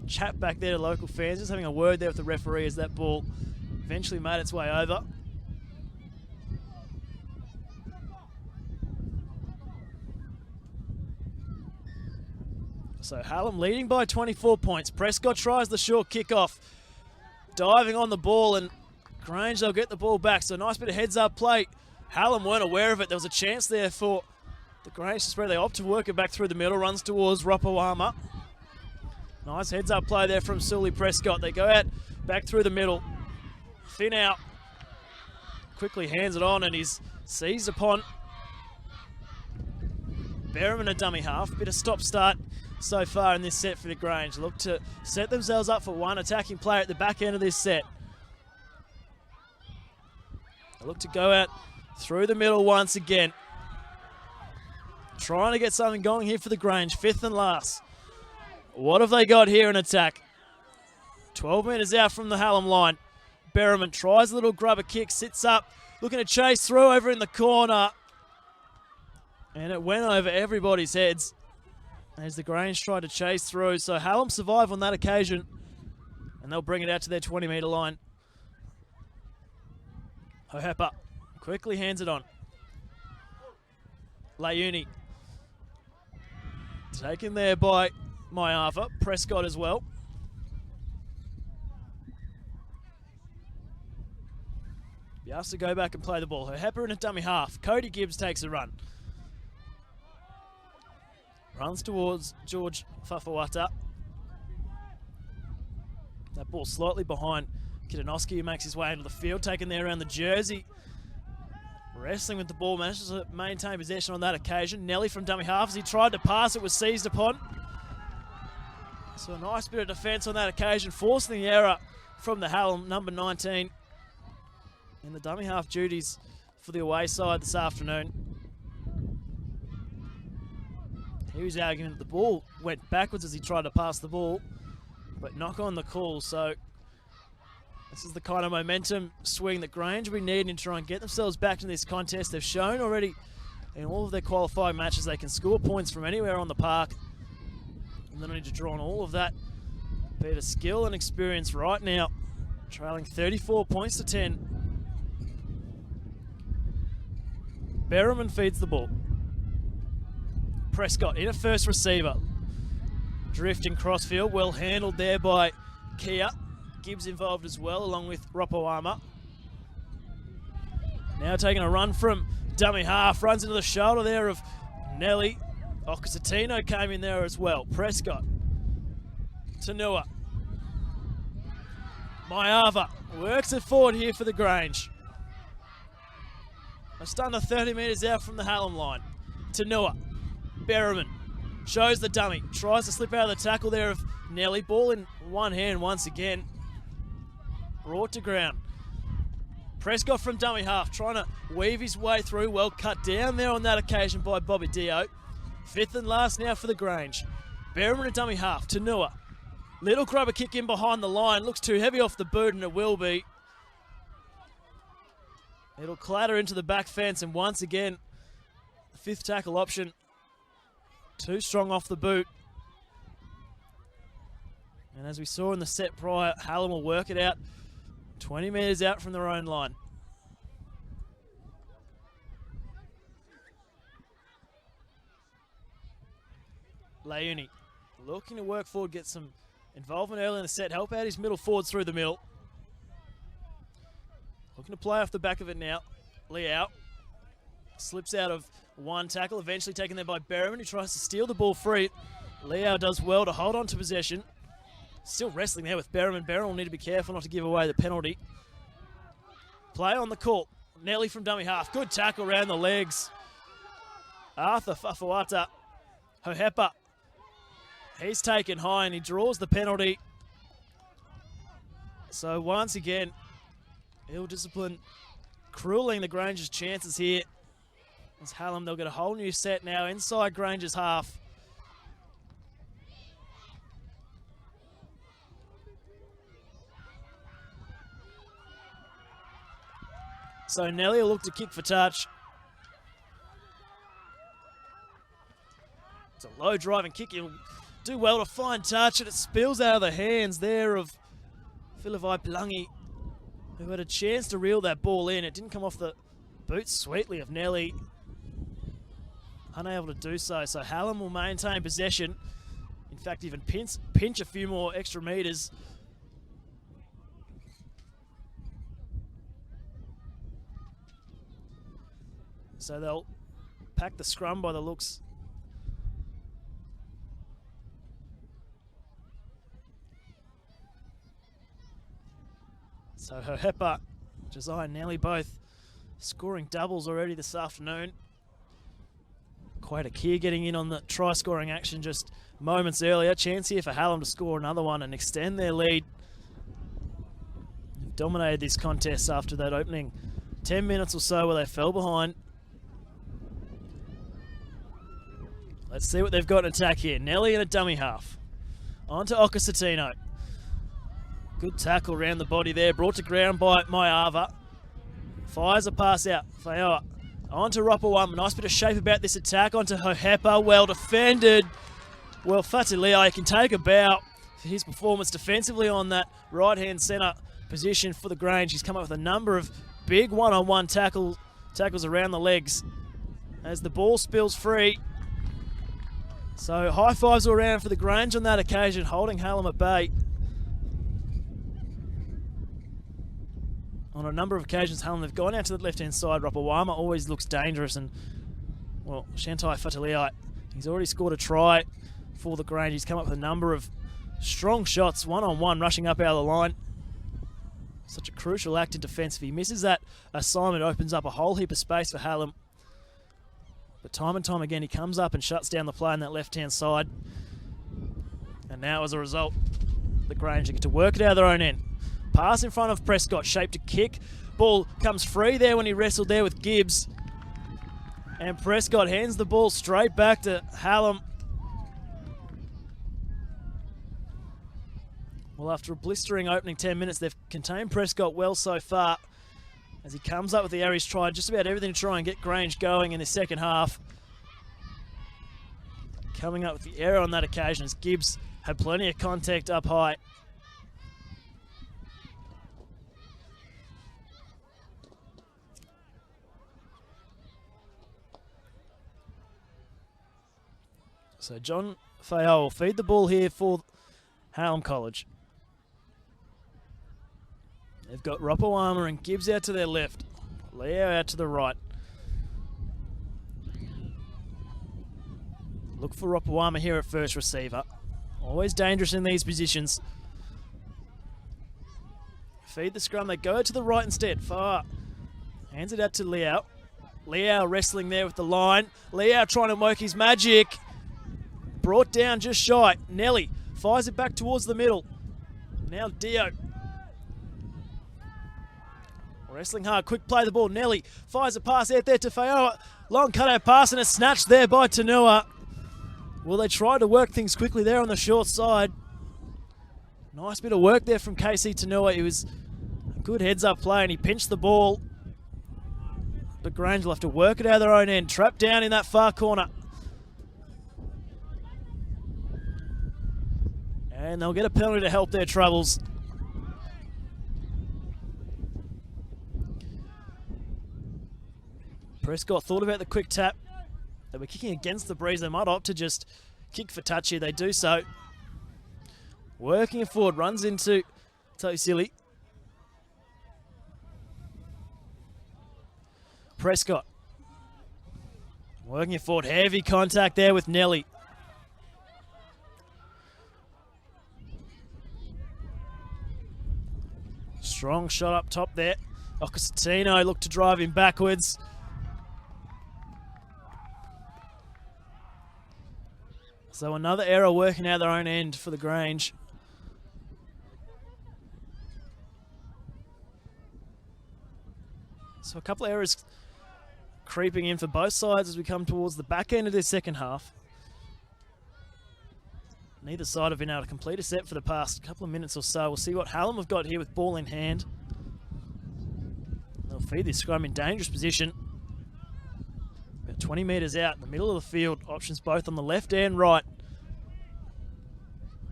chat back there to local fans, just having a word there with the referee as that ball eventually made its way over. So Hallam leading by 24 points. Prescott tries the short kickoff, diving on the ball, and Grange, they'll get the ball back. So a nice bit of heads-up play. Hallam weren't aware of it. There was a chance there for the Grange to spread. They opt to work it back through the middle, runs towards Ropawama. Nice heads-up play there from Sully Prescott. They go out back through the middle. Thin out. Quickly hands it on, and he's seized upon Berriman, a dummy half. Bit of stop-start so far in this set for the Grange. Look to set themselves up for one attacking player at the back end of this set. They look to go out through the middle once again. Trying to get something going here for the Grange, fifth and last. What have they got here in attack? 12 metres out from the Hallam line. Berriman tries a little grubber kick, sits up, looking to chase through over in the corner. And it went over everybody's heads as the Grange tried to chase through. So Hallam survive on that occasion, and they'll bring it out to their 20-metre line. Hohepa quickly hands it on. Leuni taken there by Maiava. Prescott as well. He has to go back and play the ball. Hohepa in a dummy half. Cody Gibbs takes a run. Runs towards George Fafawata. That ball slightly behind Kidanowski, who makes his way into the field, taken there around the jersey. Wrestling with the ball, manages to maintain possession on that occasion. Nelly from dummy half, as he tried to pass, it was seized upon. So a nice bit of defence on that occasion, forcing the error from the Hallam, number 19, in the dummy half duties for the away side this afternoon. He was arguing that the ball went backwards as he tried to pass the ball, but knock on the call. So this is the kind of momentum swing that Grange will be needing to try and get themselves back in this contest. They've shown already in all of their qualifying matches they can score points from anywhere on the park. And they need to draw on all of that bit of skill and experience right now. Trailing 34 points to 10. Berriman feeds the ball. Prescott in a first receiver. Drifting crossfield, well handled there by Kia. Gibbs involved as well, along with Ropawama. Now taking a run from dummy half, runs into the shoulder there of Nelly. Okasatino came in there as well. Prescott. Tanua. Maiava works it forward here for the Grange. Just under 30 metres out from the Hallam line. Tanua. Berriman shows the dummy. Tries to slip out of the tackle there of Nelly. Ball in one hand once again. Brought to ground Prescott from dummy half, trying to weave his way through. Well cut down there on that occasion by Bobby Dio. Fifth and last now for the Grange. Berriman a dummy half, Tanua. Little grubber kick in behind the line. Looks too heavy off the boot, and it will be. It'll clatter into the back fence, and once again, the fifth tackle option. Too strong off the boot. And as we saw in the set prior, Hallam will work it out 20 metres out from their own line. Leone looking to work forward, get some involvement early in the set, help out his middle forwards through the middle. Looking to play off the back of it now. Liao slips out of one tackle, eventually taken there by Berriman, who tries to steal the ball free. Liao does well to hold on to possession. Still wrestling there with Berriman. Berriman will need to be careful not to give away the penalty. Play on the call. Nelly from dummy half. Good tackle around the legs. Arthur Fafawata. Hohepa. He's taken high and he draws the penalty. So once again, ill discipline cruelling the Grange's chances here. As Hallam, they'll get a whole new set now inside Grange's half. So Nelly will look to kick for touch. It's a low driving kick. He'll do well to find touch, and it spills out of the hands there of Philivai Plungi, who had a chance to reel that ball in. It didn't come off the boot sweetly of Nelly. Unable to do so. So Hallam will maintain possession. In fact, even pinch a few more extra metres. So they'll pack the scrum by the looks. So Hohepa, Josiah and Nelly both scoring doubles already this afternoon. Quite a key getting in on the try-scoring action just moments earlier. Chance here for Hallam to score another one and extend their lead. They've dominated this contest after that opening 10 minutes or so where they fell behind. Let's see what they've got in attack here. Nelly in a dummy half. On to Okasatino. Good tackle around the body there. Brought to ground by Maiava. Fires a pass out. Faioa. On to Ropawama. Nice bit of shape about this attack. On to Hohepa. Well defended. Well, Fatilei can take a bow for his performance defensively on that right-hand centre position for the Grange. He's come up with a number of big one-on-one tackles around the legs as the ball spills free. So high fives all around for the Grange on that occasion, holding Hallam at bay. On a number of occasions, Hallam have gone out to the left-hand side. Ropawama always looks dangerous, and, well, Shantai Fatilei, he's already scored a try for the Grange. He's come up with a number of strong shots, one-on-one, rushing up out of the line. Such a crucial act in defence. If he misses that assignment, it opens up a whole heap of space for Hallam. But time and time again, he comes up and shuts down the play on that left-hand side. And now, as a result, the Grange get to work it out of their own end. Pass in front of Prescott, shaped to kick. Ball comes free there when he wrestled there with Gibbs. And Prescott hands the ball straight back to Hallam. Well, after a blistering opening 10 minutes, they've contained Prescott well so far. As he comes up with the error, he's tried just about everything to try and get Grange going in the second half. Coming up with the error on that occasion as Gibbs had plenty of contact up high. So John Fayol will feed the ball here for Hallam College. They've got Ropawama and Gibbs out to their left. Leo out to the right. Look for Ropawama here at first receiver. Always dangerous in these positions. Feed the scrum. They go to the right instead. Far. Hands it out to Liao. Liao wrestling there with the line. Liao trying to work his magic. Brought down just shy. Nelly fires it back towards the middle. Now Dio. Wrestling hard, quick play the ball. Nelly fires a pass out there to Fayoa. Long cutout pass and a snatch there by Tanua. Well, they tried to work things quickly there on the short side. Nice bit of work there from KC Tanua. It was a good heads-up play and he pinched the ball. But Grange will have to work it out of their own end. Trapped down in that far corner. And they'll get a penalty to help their troubles. Prescott thought about the quick tap. They were kicking against the breeze. They might opt to just kick for touch here. They do so. Working it forward. Runs into Tosili. Prescott. Working it forward. Heavy contact there with Nelly. Strong shot up top there. Ocasatino looked to drive him backwards. So another error working out their own end for the Grange. So a couple of errors creeping in for both sides as we come towards the back end of this second half. Neither side have been able to complete a set for the past couple of minutes or so. We'll see what Hallam have got here with ball in hand. They'll feed this scrum in dangerous position. About 20 metres out in the middle of the field. Options both on the left and right.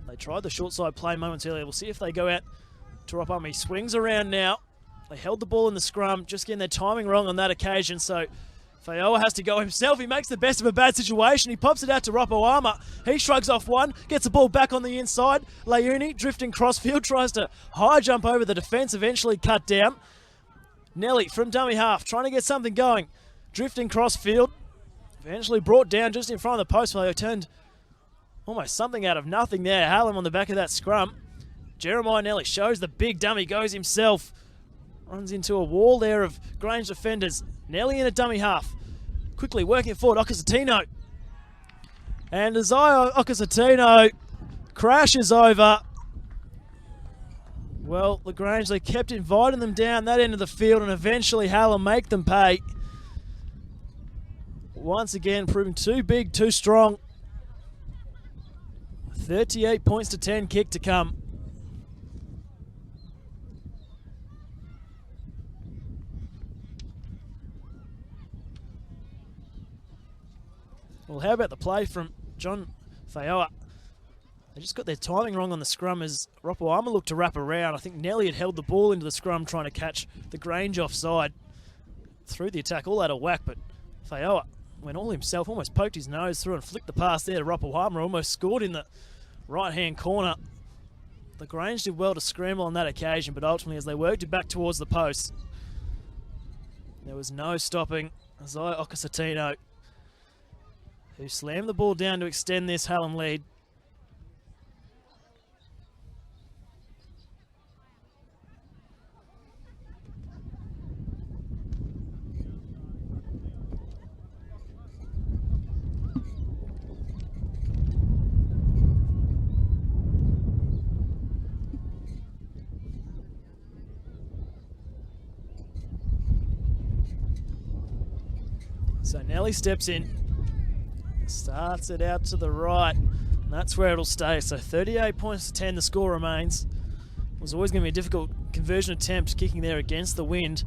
They tried the short side play moments earlier. We'll see if they go out to Ropami. He swings around now. They held the ball in the scrum, just getting their timing wrong on that occasion. So Fayoa has to go himself. He makes the best of a bad situation. He pops it out to Ropoama. He shrugs off one, gets the ball back on the inside. Leuni drifting crossfield, tries to high jump over the defence, eventually cut down. Nelly from dummy half, trying to get something going. Drifting crossfield, eventually brought down just in front of the post. Fayoa turned almost something out of nothing there. Hallam on the back of that scrum. Jeremiah Nelly shows the big dummy, goes himself. Runs into a wall there of Grange defenders. Nelly in a dummy half. Quickly working it forward, Ocasatino. And Isaiah Ocasatino crashes over. Well, the Grange, they kept inviting them down that end of the field and eventually Hallam make them pay. Once again, proving too big, too strong. 38 points to 10 kick to come. Well, how about the play from John Fayoa? They just got their timing wrong on the scrum as Ropoama looked to wrap around. I think Nelly had held the ball into the scrum trying to catch the Grange offside. Through the attack, all out of whack, but Fayoa went all himself, almost poked his nose through and flicked the pass there to Ropoama, almost scored in the right-hand corner. The Grange did well to scramble on that occasion, but ultimately as they worked it back towards the post, there was no stopping Isaiah Ocasatino, who slammed the ball down to extend this Hallam lead. So Nelly steps in. Starts it out to the right, and that's where it'll stay. So 38 points to 10, the score remains. It was always going to be a difficult conversion attempt, kicking there against the wind.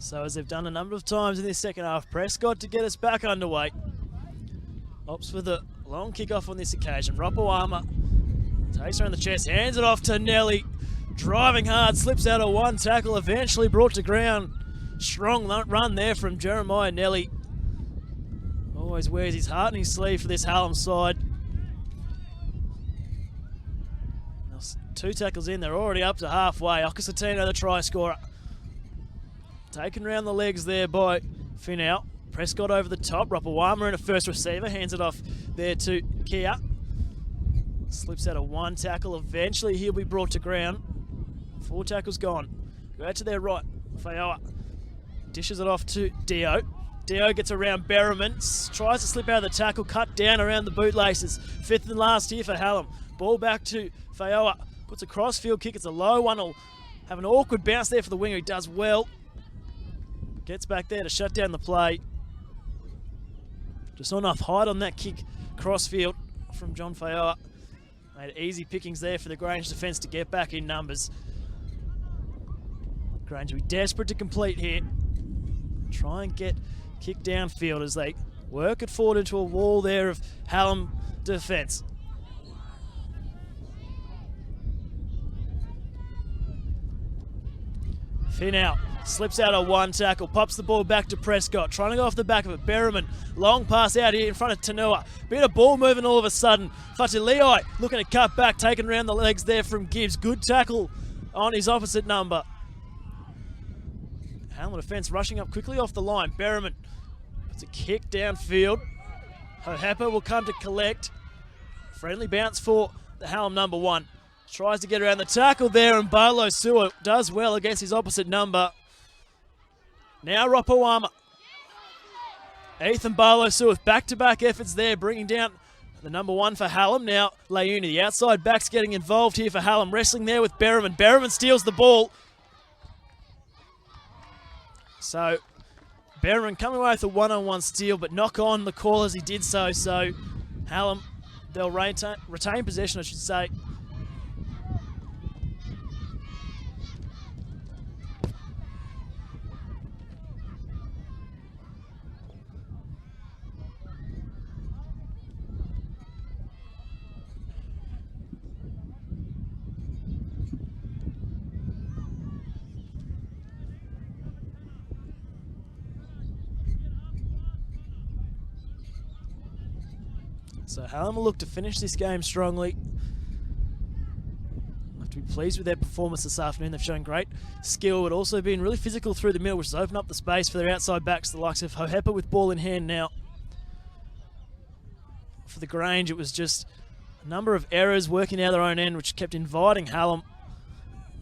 So as they've done a number of times in this second half, Prescott to get us back underway. Opts for the long kick-off on this occasion. Ropoama takes her on the chest, hands it off to Nelly. Driving hard, slips out of one tackle, eventually brought to ground. Strong run there from Jeremiah Nelly. Always wears his heart in his sleeve for this Hallam side. 2 tackles in, they're already up to halfway. Okasatino, the try scorer. Taken round the legs there by Finau. Prescott over the top. Rapawama in a first receiver. Hands it off there to Kia. Slips out of 1 tackle. Eventually he'll be brought to ground. 4 tackles gone. Go out to their right. Faioa dishes it off to Dio. Dio gets around Berriman. Tries to slip out of the tackle. Cut down around the bootlaces. 5th and last here for Hallam. Ball back to Faioa. Puts a cross-field kick. It's a low one. Will have an awkward bounce there for the winger. He does well. Gets back there to shut down the play. Just not enough height on that kick cross-field from John Faioa. Made easy pickings there for the Grange defence to get back in numbers. Grange will be desperate to complete here. Try and get kicked downfield as they work it forward into a wall there of Hallam defence. Finau slips out of 1 tackle, pops the ball back to Prescott, trying to go off the back of it. Berriman, long pass out here in front of Tanua. Bit of ball moving all of a sudden. Fataliai looking to cut back, taken around the legs there from Gibbs. Good tackle on his opposite number. Hallam defence rushing up quickly off the line. Berriman puts a kick downfield. Hohepa will come to collect. Friendly bounce for the Hallam number 1. Tries to get around the tackle there, and Barlow Sewer does well against his opposite number. Now Rapawama. Ethan Barlow Sewer with back-to-back efforts there, bringing down the number 1 for Hallam. Now Leuni, the outside back's getting involved here for Hallam. Wrestling there with Berriman. Berriman steals the ball. So Berriman coming away with a 1-on-1 steal, but knock on the call as he did so. So Hallam, they'll retain possession, I should say. So Hallam will look to finish this game strongly. Have to be pleased with their performance this afternoon. They've shown great skill, but also been really physical through the middle, which has opened up the space for their outside backs, the likes of Hohepa with ball in hand now. For the Grange, it was just a number of errors working out their own end, which kept inviting Hallam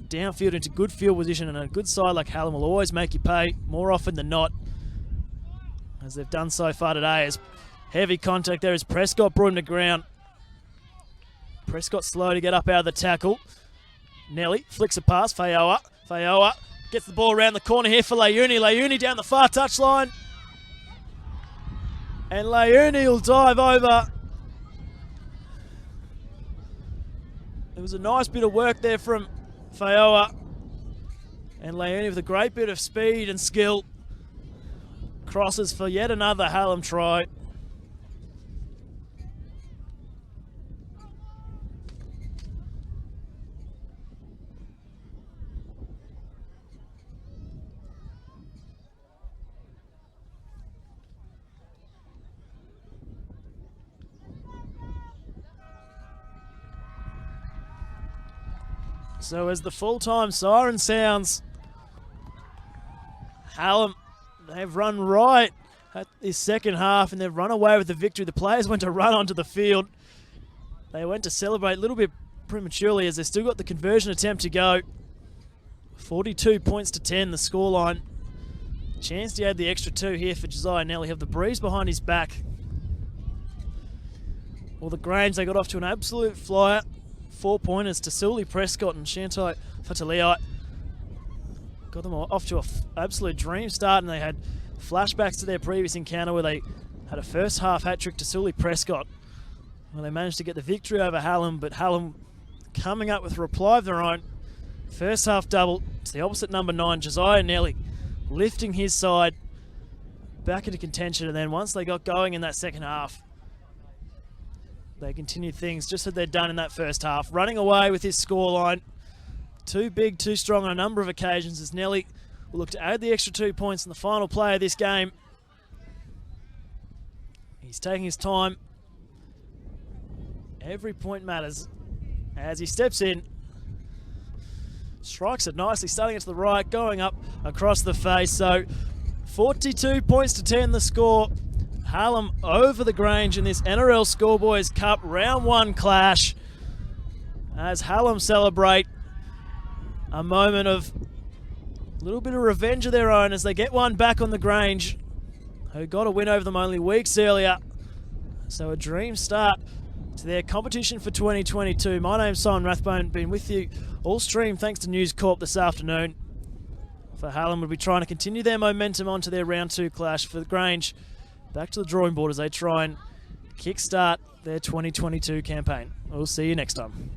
downfield into good field position, and a good side like Hallam will always make you pay more often than not, as they've done so far today. As heavy contact there as Prescott brought him to ground. Prescott slow to get up out of the tackle. Nelly flicks a pass. Faioa gets the ball around the corner here for Leuni. Leuni down the far touchline. And Leuni will dive over. It was a nice bit of work there from Faioa. And Leuni with a great bit of speed and skill. Crosses for yet another Hallam try. So as the full-time siren sounds, Hallam, they've run right at this second half and they've run away with the victory. The players went to run onto the field. They went to celebrate a little bit prematurely as they've still got the conversion attempt to go. 42 points to 10, the scoreline. Chance to add the extra 2 here for Josiah Nelly. Have the breeze behind his back. Well, the Grange, they got off to an absolute flyer. 4-pointers to Sully Prescott and Shantai Fataliai. Got them off to an absolute dream start, and they had flashbacks to their previous encounter where they had a first half hat-trick to Sully Prescott. Well, they managed to get the victory over Hallam, but Hallam coming up with a reply of their own. First half double to the opposite number 9, Josiah Nelly, lifting his side back into contention, and then once they got going in that second half, they continued things just as they'd done in that first half, running away with his scoreline. Too big, too strong on a number of occasions as Nelly will look to add the extra 2 points in the final play of this game. He's taking his time. Every point matters as he steps in. Strikes it nicely, starting it to the right, going up across the face. So 42 points to 10 the score. Hallam over the Grange in this NRL Schoolboys Cup round 1 clash, as Hallam celebrate a moment of a little bit of revenge of their own as they get one back on the Grange, who got a win over them only weeks earlier. So a dream start to their competition for 2022. My name's Simon Rathbone, been with you all stream thanks to News Corp this afternoon. For Hallam, will be trying to continue their momentum onto their round 2 clash. For the Grange, back to the drawing board as they try and kickstart their 2022 campaign. We'll see you next time.